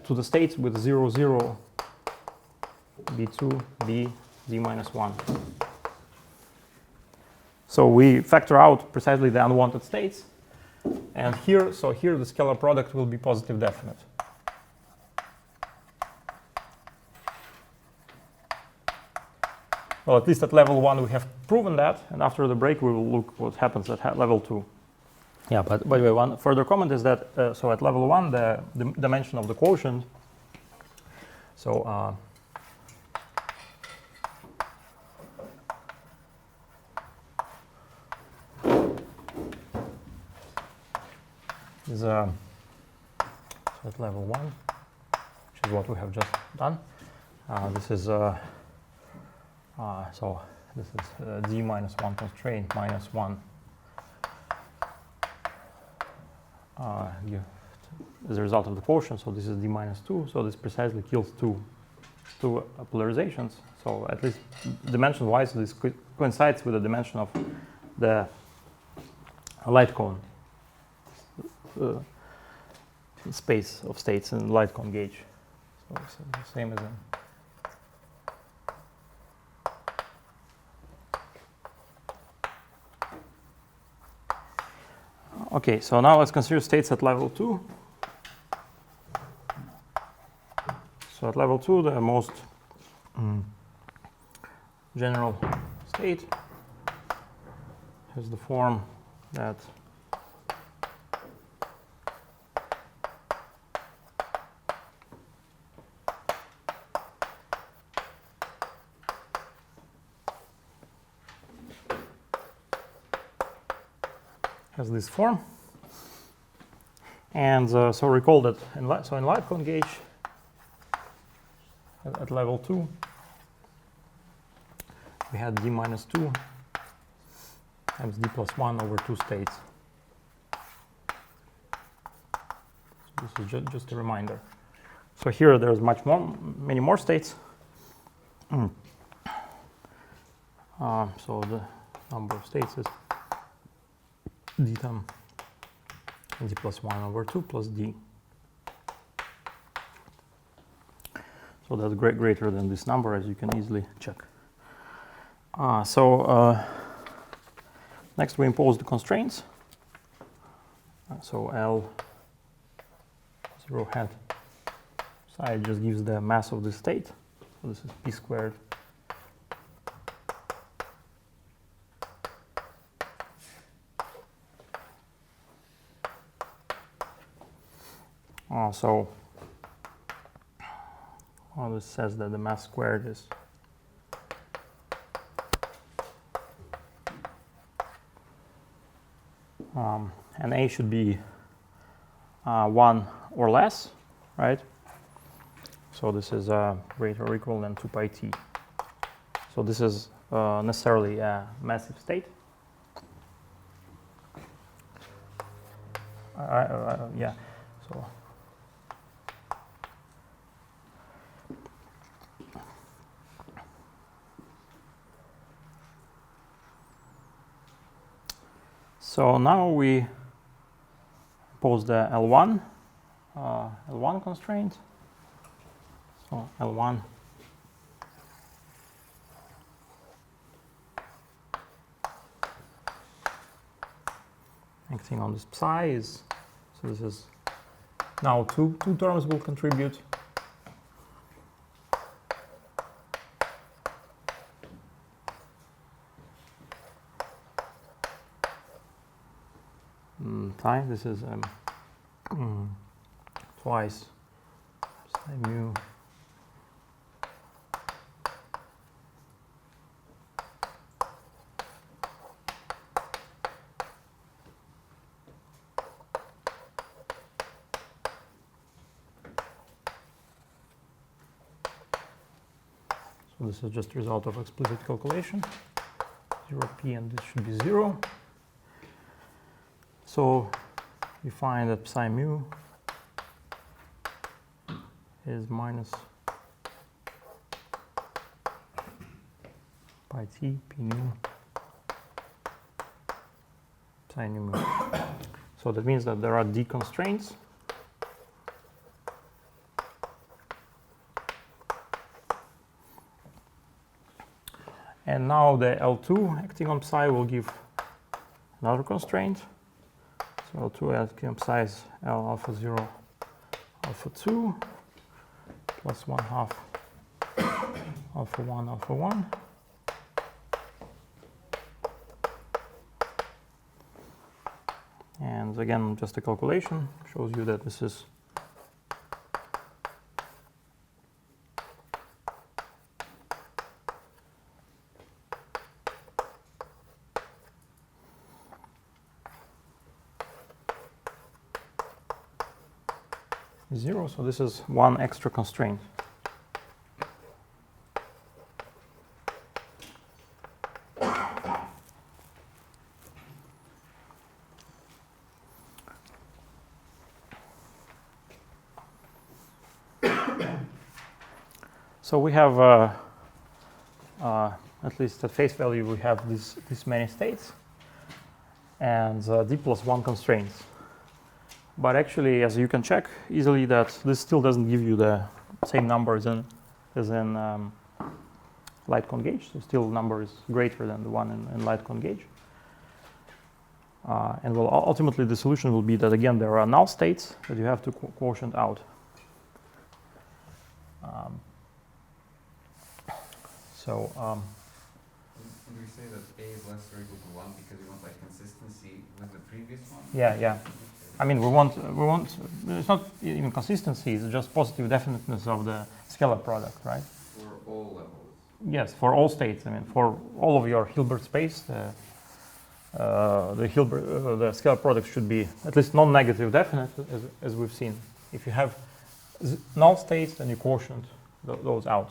[SPEAKER 1] to the states with 0, 0, b2, b, z minus 1. So we factor out precisely the unwanted states, and here the scalar product will be positive definite. Well, at least at level 1 we have proven that, and after the break we will look what happens at level 2. Yeah, but by the way, one further comment is that so at level 1 the dimension of the quotient, so is so at level 1, which is what we have just done. This is so this is d minus 1 constraint minus 1 as a result of the quotient. So this is d minus 2. So this precisely kills two polarizations. So at least dimension-wise, this coincides with the dimension of the light cone space of states in light cone gauge. So it's the same as in. Okay, so now let's consider states at level 2. So at level 2, the most general state has the form that has this form, and so recall that in light cone gauge at level 2 we had d minus 2 times d plus 1 over 2 states. So this is just a reminder. So here there's many more states. So the number of states is d tam d plus 1 over 2 plus d. So that's greater than this number, as you can easily check. Next we impose the constraints. So L 0 hat psi just gives the mass of the state. So this is p squared this says that the mass squared is and A should be 1 or less, right? So this is greater or equal than 2 pi t. So this is necessarily a massive state. Yeah, so now we pose the L1 constraint. So L1 acting on this psi is, so this is now two terms will contribute. Psi, this is twice psi mu so this is just a result of explicit calculation, 0p, and this should be 0. So we find that psi mu is minus pi t p nu psi nu mu. So that means that there are d constraints. And now the L2 acting on psi will give another constraint. So L2 acting on psi is L alpha 0 alpha 2 plus 1/2 alpha 1 alpha 1. And again, just a calculation shows you that this is zero, so this is one extra constraint. So we have, at least at face value, we have this many states and d plus 1 constraints. But actually, as you can check easily, that this still doesn't give you the same number as in light cone gauge. So still number is greater than the one in light cone gauge. And well, ultimately the solution will be that again there are null states that you have to quotient out.
[SPEAKER 3] Would we say that A is less or equal to 1 because we want like consistency with the previous one?
[SPEAKER 1] Yeah. I mean, we want. It's not even consistency. It's just positive definiteness of the scalar product, right?
[SPEAKER 3] For all levels.
[SPEAKER 1] Yes, for all states. I mean, for all of your Hilbert space, the scalar product should be at least non-negative definite, as we've seen. If you have null states, then you quotient those out.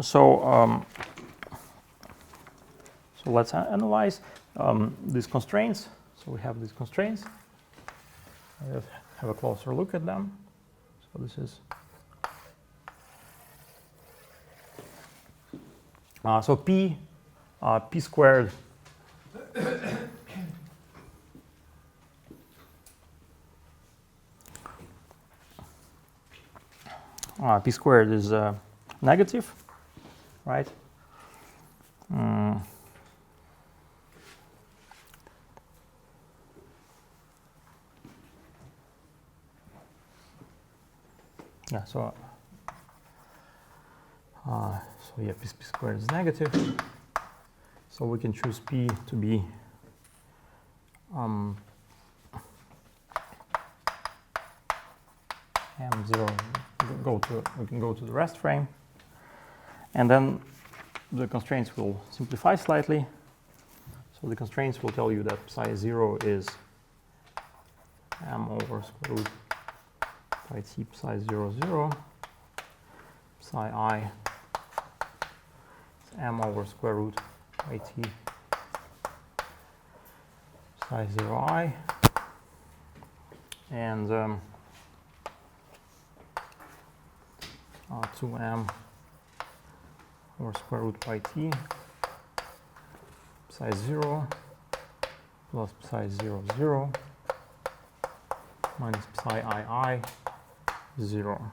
[SPEAKER 1] So let's analyze these constraints. So we have these constraints. Let's have a closer look at them. So this is so p squared p squared is negative, right? Yeah, so yeah, p squared is negative. So we can choose p to be m0 we can go to the rest frame, and then the constraints will simplify slightly. So the constraints will tell you that psi 0 is m over square root pi t psi 0 0, psi I is m over square root pi t psi 0 I, and 2m over square root pi t psi 0 plus psi 0 0 minus psi I 0.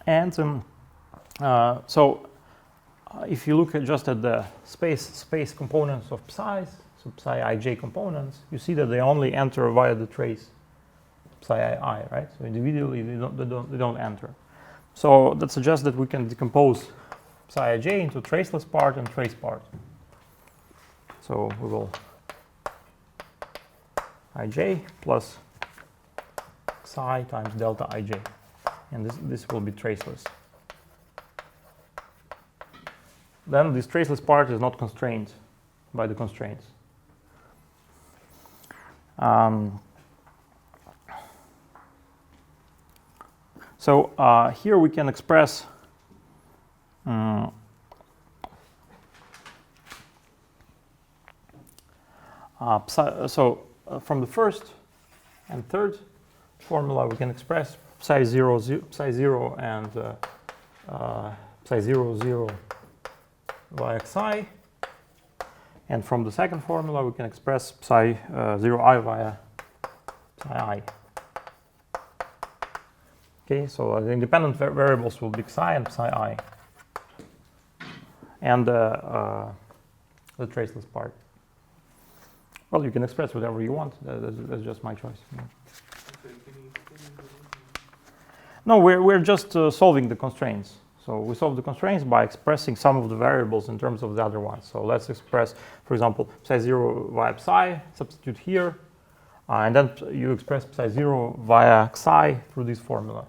[SPEAKER 1] And if you look just at the space components of psi's, so psi ij components, you see that they only enter via the trace psi I, right? So individually they don't enter. So that suggests that we can decompose psi ij into traceless part and trace part. So we will ij plus psi times delta ij, and this will be traceless. Then this traceless part is not constrained by the constraints. Here we can express from the first and third formula we can express psi 0 and psi 0 0 via xi, and from the second formula we can express psi 0 I via psi I. Okay, so the independent variables will be psi and psi I, and the traceless part. Well, you can express whatever you want. That's just my choice. No, we're just solving the constraints. So we solve the constraints by expressing some of the variables in terms of the other ones. So let's express, for example, psi 0 via psi, substitute here, and then you express psi 0 via xi through this formula.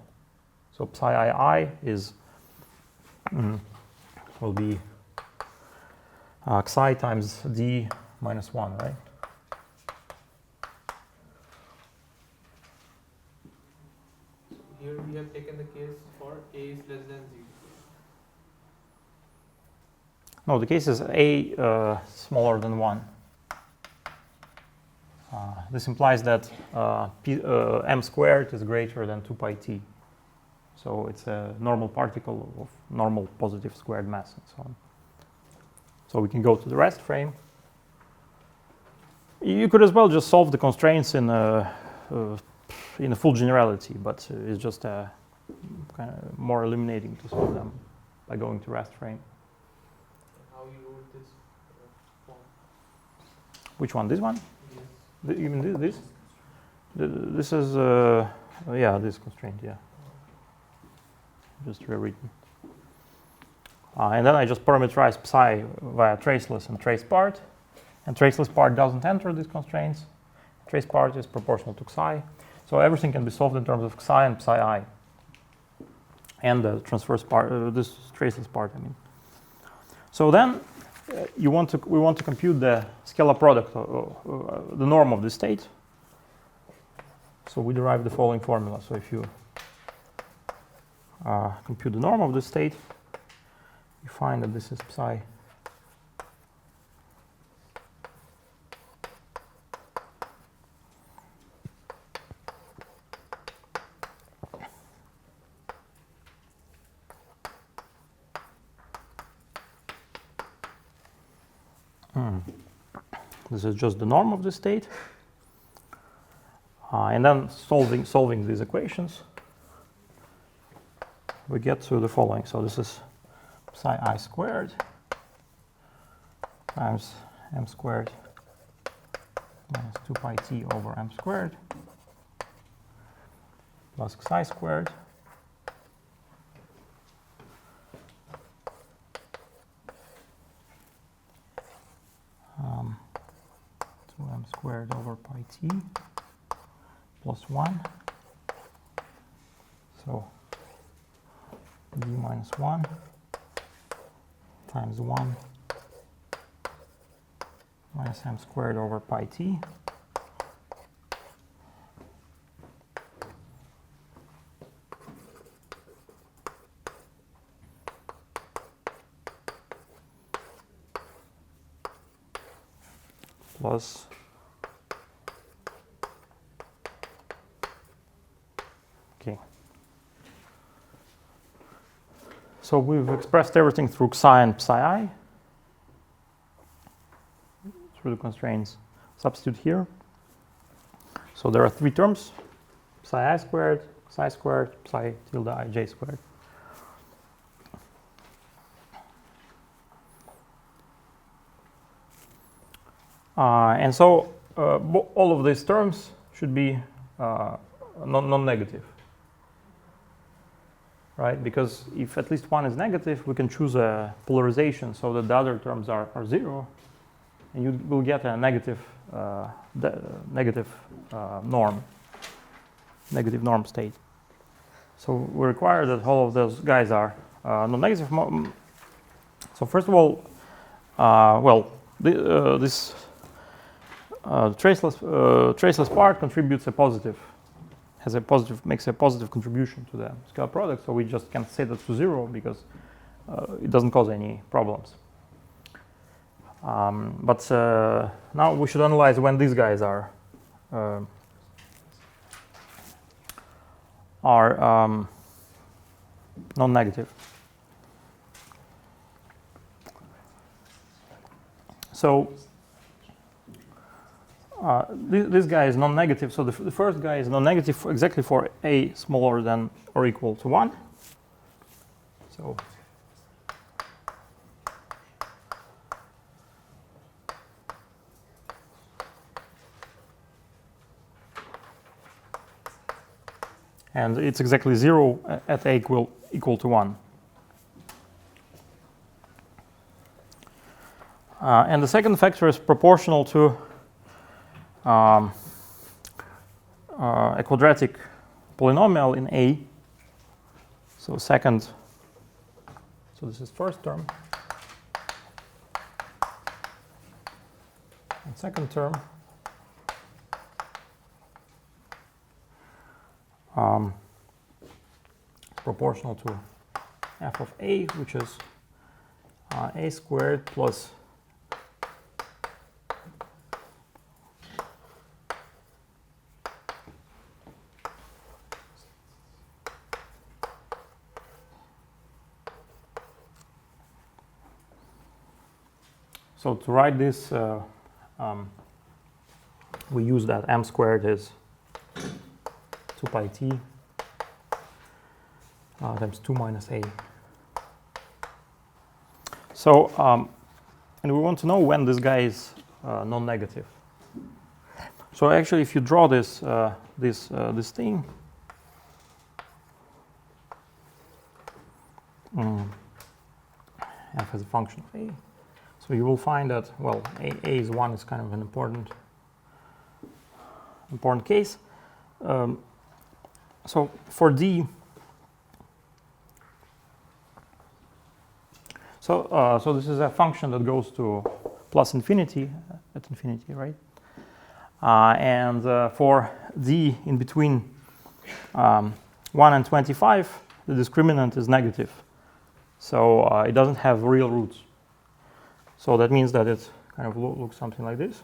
[SPEAKER 1] So psi I is will be xi times d minus 1, right?
[SPEAKER 2] Here we have taken the case for a is less than 0.
[SPEAKER 1] No, the case is a smaller than 1. This implies that m squared is greater than 2 pi t. So it's a normal particle of normal positive squared mass and so on. So we can go to the rest frame. You could as well just solve the constraints in a full generality, but it's just kind of more illuminating to solve them by going to rest frame.
[SPEAKER 2] How you wrote this form?
[SPEAKER 1] Which one? This one?
[SPEAKER 2] Yes.
[SPEAKER 1] You mean this? This is yeah, this constraint, yeah. Just rewritten. And then I just parameterize psi via traceless and trace part. And traceless part doesn't enter these constraints. Trace part is proportional to xi. So everything can be solved in terms of xi and psi I. And the transverse part, this traceless part, I mean. So then we want to compute the scalar product, the norm of the state. So we derive the following formula. So if you compute the norm of the state, you find that this is psi This is just the norm of the state. And then solving these equations, we get to the following. So this is psi I squared times m squared minus 2 pi t over m squared plus xi squared to m squared over pi t plus 1. So d minus 1 times 1 minus m squared over pi t. Plus okay. So we've expressed everything through psi and psi through the constraints. Substitute here. So there are three terms: psi squared, psi tilde ij squared. And so all of these terms should be non-negative, right? Because if at least one is negative, we can choose a polarization so that the other terms are 0, and you will get a negative norm state. So we require that all of those guys are non-negative. So first of all, this traceless part contributes makes a positive contribution to the scalar product. So we just can set it to 0 because it doesn't cause any problems. But now we should analyze when these guys are non-negative. So this guy is non-negative. So the first guy is non-negative exactly for a smaller than or equal to 1. So and it's exactly 0 at a equal to 1. And the second factor is proportional to a quadratic polynomial in A. So second, so this is first term. And second term proportional to f of A, which is a squared plus so to write this, we use that m squared is 2 pi t times 2 minus a. So, and we want to know when this guy is non-negative. So actually, if you draw this this thing, f as a function of a, so you will find that a is 1 is kind of an important case. So for d, so this is a function that goes to plus infinity at infinity, right? And for d in between 1 and 25, the discriminant is negative. So it doesn't have real roots. So that means that it kind of looks something like this.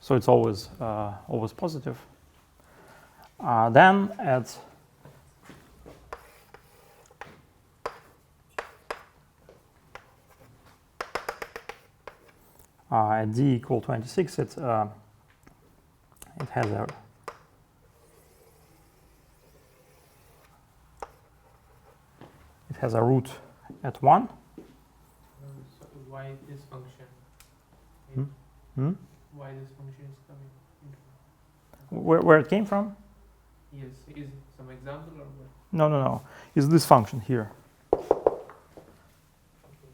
[SPEAKER 1] So it's always positive. Then at d equal 26, it has a root at 1.
[SPEAKER 2] So why this function? why this function is coming into.
[SPEAKER 1] Where it came from?
[SPEAKER 2] Yes, is some example or what?
[SPEAKER 1] No. Is this function here.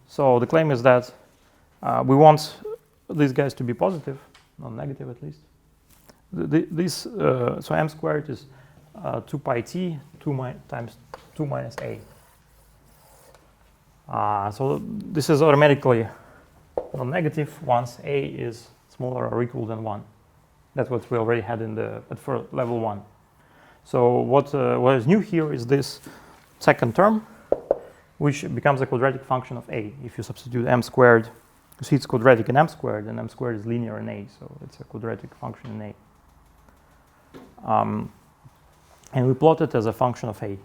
[SPEAKER 1] So the claim is that we want these guys to be positive, not negative at least. So m squared is 2 pi t times 2 minus a. So this is automatically non-negative once a is smaller or equal than 1. That's what we already had for level 1. So what is new here is this second term, which becomes a quadratic function of a. If you substitute m squared, you see it's quadratic in m squared, and m squared is linear in a, so it's a quadratic function in a. And we plot it as a function of a.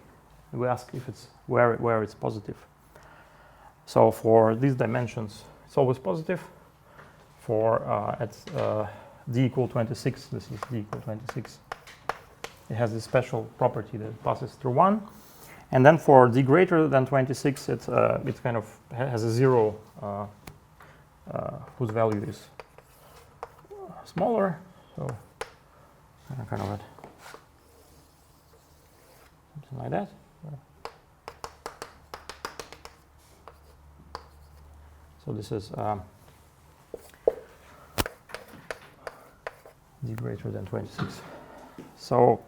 [SPEAKER 1] We ask if it's where it's positive. So for these dimensions, it's always positive. For at d equal 26, this is d equal 26. It has this special property that passes through 1. And then for d greater than 26, it kind of has a 0 whose value is smaller. So kind of something like that. So this is d greater than 26. So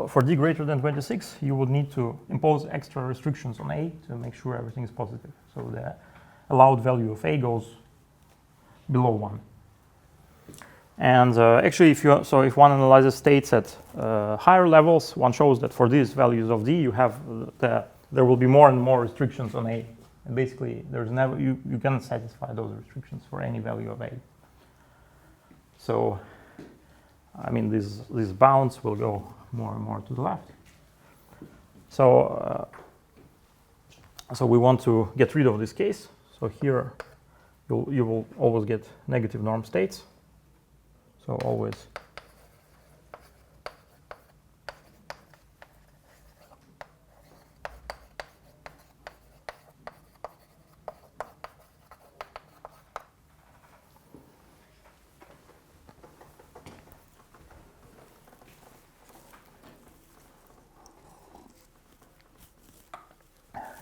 [SPEAKER 1] for d greater than 26, you would need to impose extra restrictions on a to make sure everything is positive. So the allowed value of a goes below 1. And actually, if one analyzes states at higher levels, one shows that for these values of d, you have there will be more and more restrictions on a. And basically, you cannot satisfy those restrictions for any value of a. So, I mean, these bounds will go more and more to the left. So, so we want to get rid of this case. So here, you will always get negative norm states. So always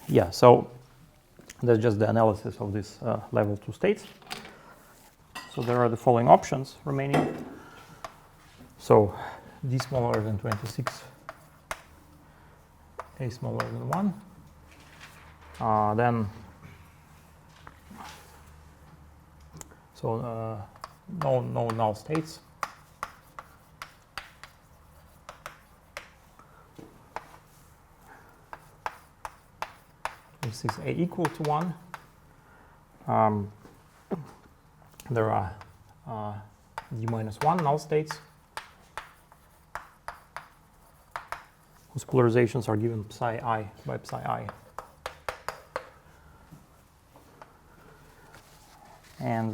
[SPEAKER 1] yeah, so that's just the analysis of this level 2 states. So there are the following options remaining. So d smaller than 26, a smaller than 1. Then, so no null states. This is a equal to 1. There are d minus 1 null states whose polarizations are given psi I by psi I. And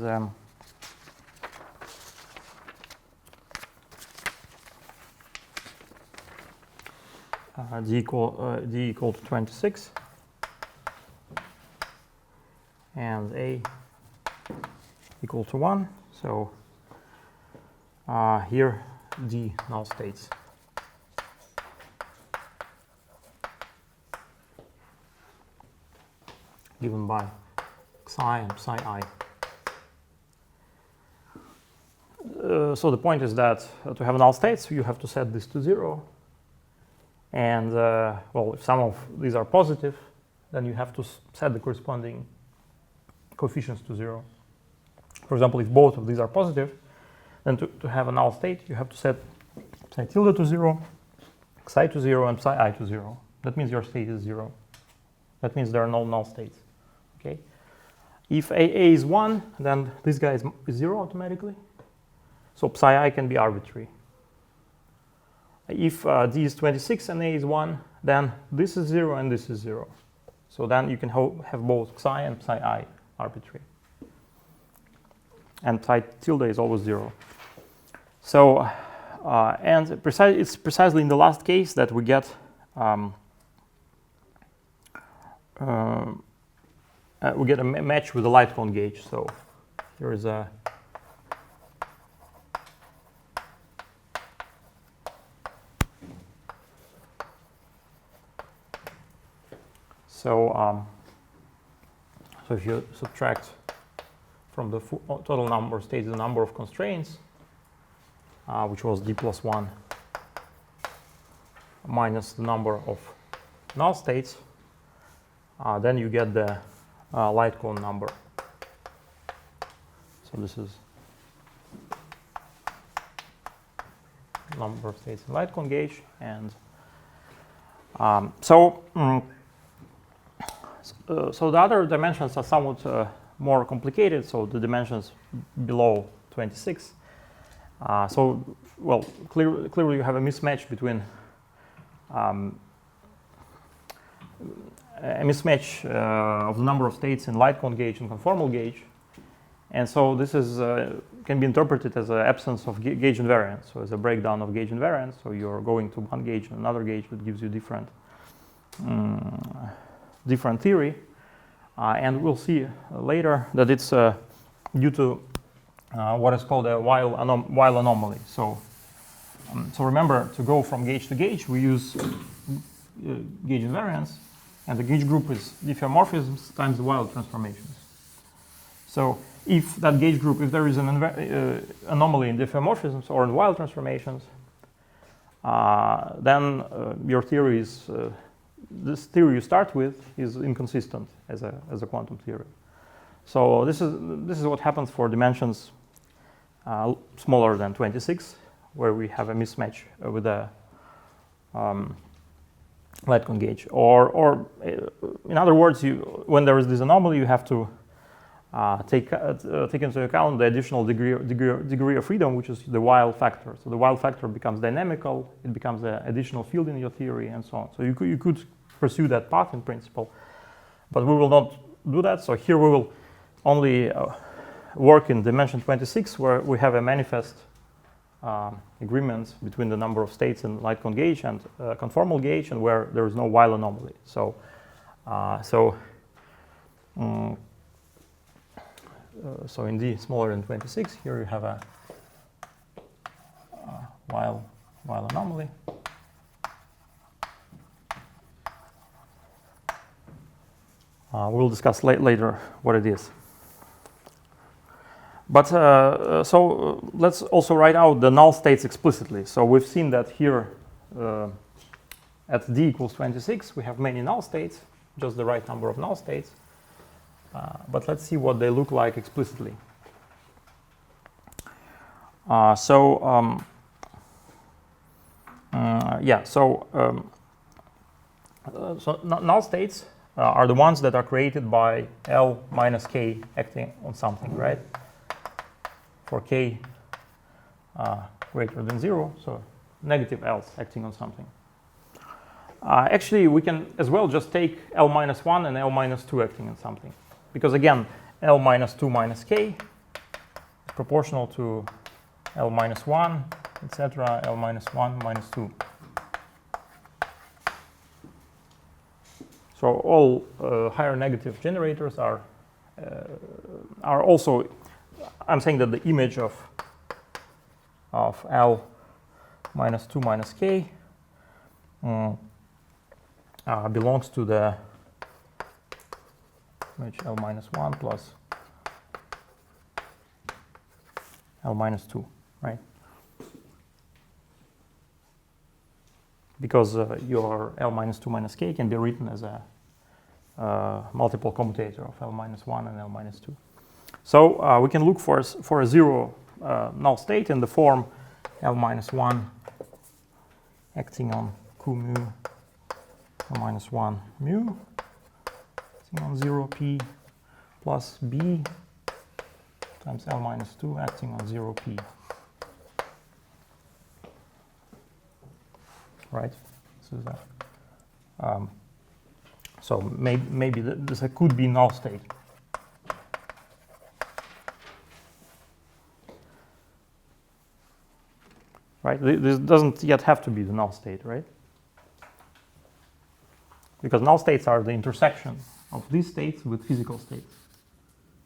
[SPEAKER 1] d equal to 26. And a equal to 1. So here d null states. Given by psi and psi I. So the point is that to have null states, you have to set this to 0. And well, if some of these are positive, then you have to set the corresponding coefficients to 0. For example, if both of these are positive, then to have a null state, you have to set psi tilde to 0, psi to 0, and psi I to 0. That means your state is 0. That means there are no null states. Okay. If AA is 1, then this guy is 0 automatically. So psi I can be arbitrary. If D is 26 and A is 1, then this is 0 and this is 0. So then you can have both psi and psi I arbitrary. And psi tilde is always 0. So, and it's precisely in the last case that we get we get a match with the light cone gauge. So here is a so if you subtract from the total number of states the number of constraints, which was d plus 1 minus the number of null states, then you get the light cone number. So this is number of states in light cone gauge, and so the other dimensions are somewhat more complicated. So the dimensions below 26. So well, clearly you have a mismatch between of the number of states in light cone gauge and conformal gauge, and so this is can be interpreted as an absence of gauge invariance, so as a breakdown of gauge invariance. So you're going to one gauge and another gauge that gives you different theory, and we'll see later that it's due to what is called a Weyl anomaly. So remember, to go from gauge to gauge, we use gauge invariance, and the gauge group is diffeomorphisms times the Weyl transformations. So if that gauge group, if there is an anomaly in diffeomorphisms or in Weyl transformations, then your theory is this theory you start with is inconsistent as a quantum theory. So this is what happens for dimensions smaller than 26, where we have a mismatch with a light cone gauge. Or in other words, when there is this anomaly, you have to take into account the additional degree of freedom, which is the Weyl factor. So the Weyl factor becomes dynamical, it becomes an additional field in your theory, and so on. So you could pursue that path in principle, but we will not do that. So here we will only work in dimension 26, where we have a manifest agreement between the number of states in light cone gauge and conformal gauge, and where there is no Weyl anomaly. So so in D smaller than 26, here you have a Weyl anomaly. We'll discuss later what it is. But so let's also write out the null states explicitly. So we've seen that here at D equals 26, we have many null states, just the right number of null states. But let's see what they look like explicitly. So null states are the ones that are created by L minus K acting on something, right? For K greater than 0, so negative L's acting on something. Actually, we can as well just take L minus 1 and L minus 2 acting on something. Because again, L minus 2 minus K is proportional to L minus 1, etc., L minus 1 minus 2. So all higher negative generators are also, I'm saying that the image of L minus 2 minus K belongs to the image L minus 1 plus L minus 2, right? Because your L minus 2 minus K can be written as a multiple commutator of L minus 1 and L minus 2. So we can look for a zero null state in the form L minus 1 acting on Q mu L minus 1 mu acting on 0 P plus B times L minus 2 acting on 0 P. Right? This is that. So maybe this could be null state. Right? This doesn't yet have to be the null state, right? because null states are the intersection of these states with physical states.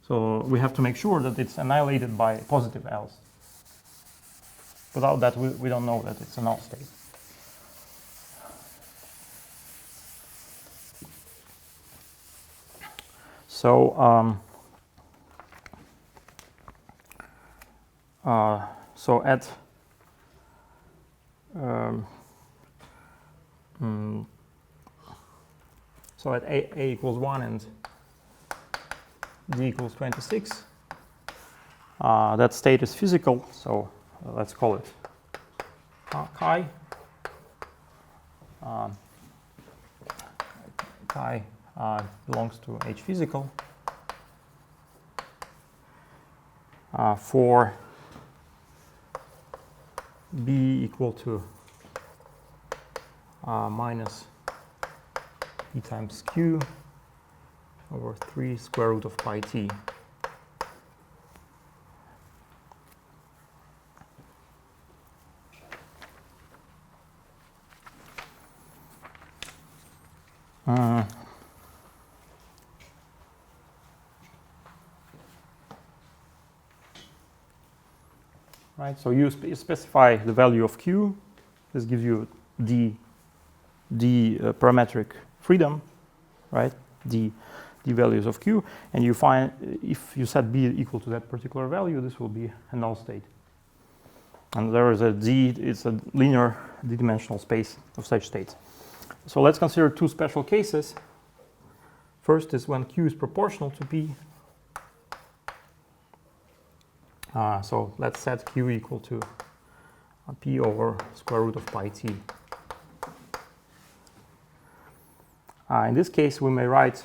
[SPEAKER 1] So we have to make sure that it's annihilated by positive else. Without that, we don't know that it's a null state. So at so at a equals 1 and d equals 26, that state is physical, so let's call it chi. Chi belongs to H physical for B equal to minus E times Q over 3 square root of pi t. Right, so you specify the value of Q. This gives you d parametric freedom, right? D values of Q, and you find if you set B equal to that particular value, this will be a null state. And there is a D, it's a linear d-dimensional space of such states. So let's consider two special cases. First is when Q is proportional to P. So let's set Q equal to P over square root of pi t. In this case, we may write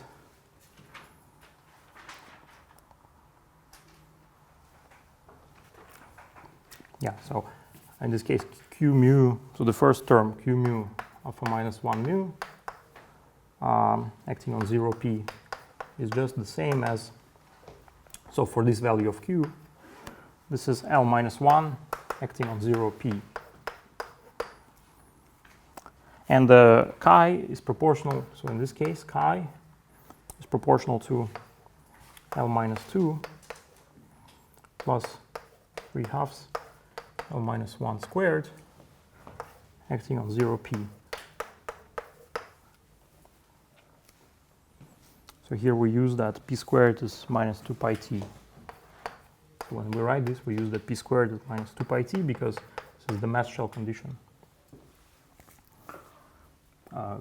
[SPEAKER 1] so in this case, Q mu, so the first term, Q mu alpha minus 1 mu, acting on 0 p, is just the same as, so for this value of Q, this is L minus 1 acting on 0 p. And the chi is proportional, so in this case, chi is proportional to L minus 2 plus 3 halves L minus 1 squared acting on 0 p. So here we use that p squared is minus 2 pi t. So when we write this, we use that p squared is minus 2 pi t because this is the mass shell condition.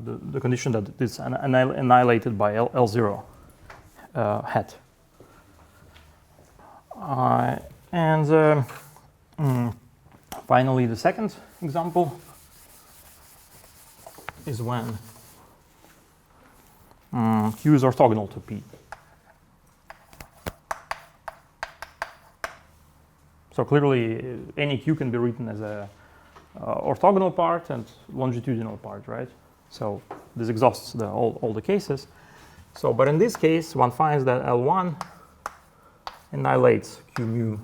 [SPEAKER 1] The condition that is annihilated by L0 hat. Finally, the second example is when Q is orthogonal to P. So clearly, any Q can be written as a orthogonal part and longitudinal part, right? So this exhausts all the cases. So, but in this case, one finds that L1 annihilates Q mu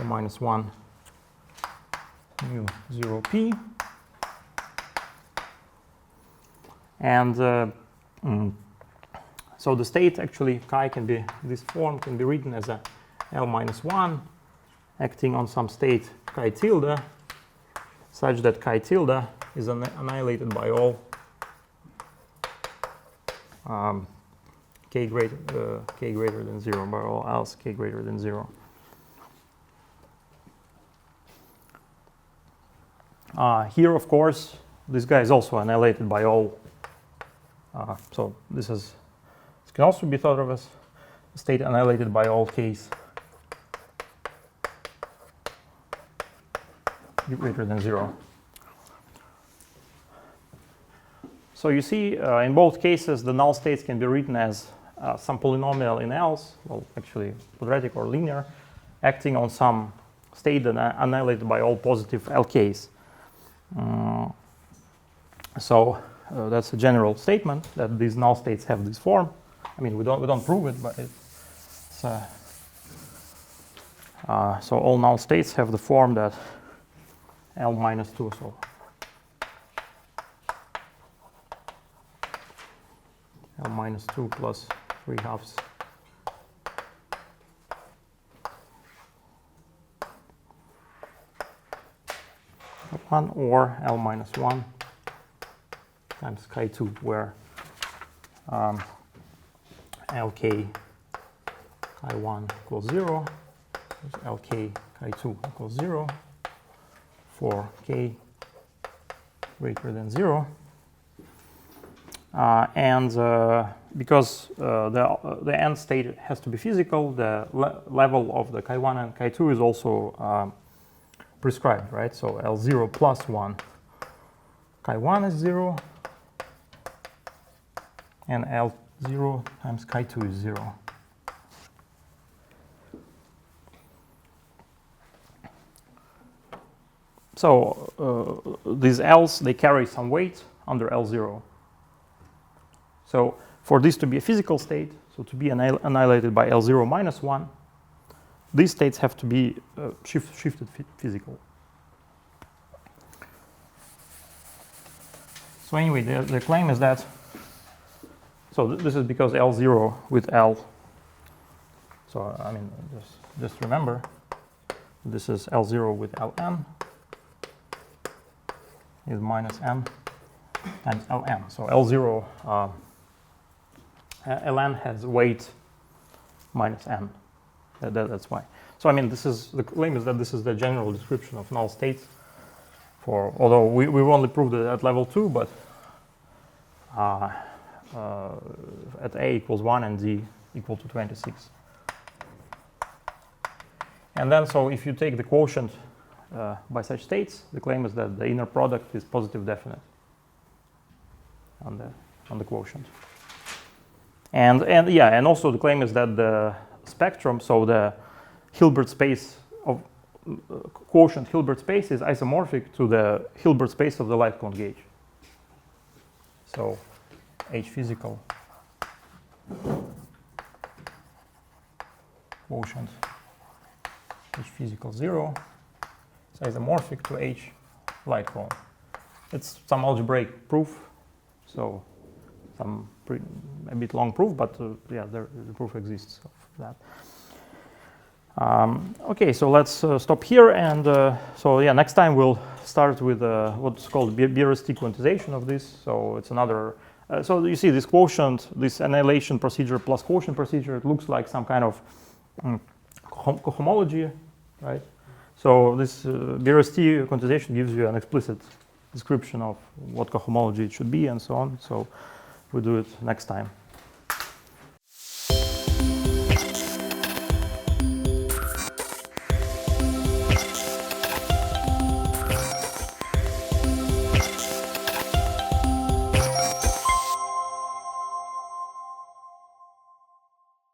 [SPEAKER 1] minus 1 mu 0 p. And so the state actually chi can be, this form can be written as a L minus 1 acting on some state chi tilde such that chi tilde is annihilated by all k greater than 0, by all else k greater than 0. Here, of course, this guy is also annihilated by all. So this can also be thought of as a state annihilated by all k's greater than 0. So you see, in both cases, the null states can be written as some polynomial in L's, well, actually quadratic or linear, acting on some state that annihilated by all positive LKs. So that's a general statement that these null states have this form. I mean, we don't prove it, but it's so all null states have the form that L minus 2, so L minus 2 plus 3/2 1, or L minus 1 times chi2, where Lk chi1 equals 0, Lk chi2 equals 0 for k greater than 0. Because the end state has to be physical, the level of the chi1 and chi2 is also prescribed, right? So L0 plus 1, chi1 is 0, and L0 times chi2 is 0. So these L's, they carry some weight under L0. So for this to be a physical state, so to be annihilated by L0 minus 1, these states have to be shifted physical. So anyway, the claim is that, so this is because L0 with L, so I mean, just remember, this is L0 with Ln is minus m times Ln. So L0, Ln has weight minus n. That's why. So I mean, this is the claim is that this is the general description of null states. For although we've only proved it at level 2, but at a equals 1 and z equal to 26. And then, so if you take the quotient by such states, the claim is that the inner product is positive definite on the quotient. And yeah, and also the claim is that the spectrum, so the Hilbert space of quotient Hilbert space is isomorphic to the Hilbert space of the light cone gauge. So H physical quotient H physical 0 is isomorphic to H light cone. It's some algebraic proof, so some a bit long proof, but yeah, the proof exists of that. Okay, so let's stop here, and so yeah, next time we'll start with what's called BRST quantization of this. So it's another. So you see this quotient, this annihilation procedure plus quotient procedure. It looks like some kind of cohomology, right? So this BRST quantization gives you an explicit description of what cohomology it should be and so on. So we'll do it next time.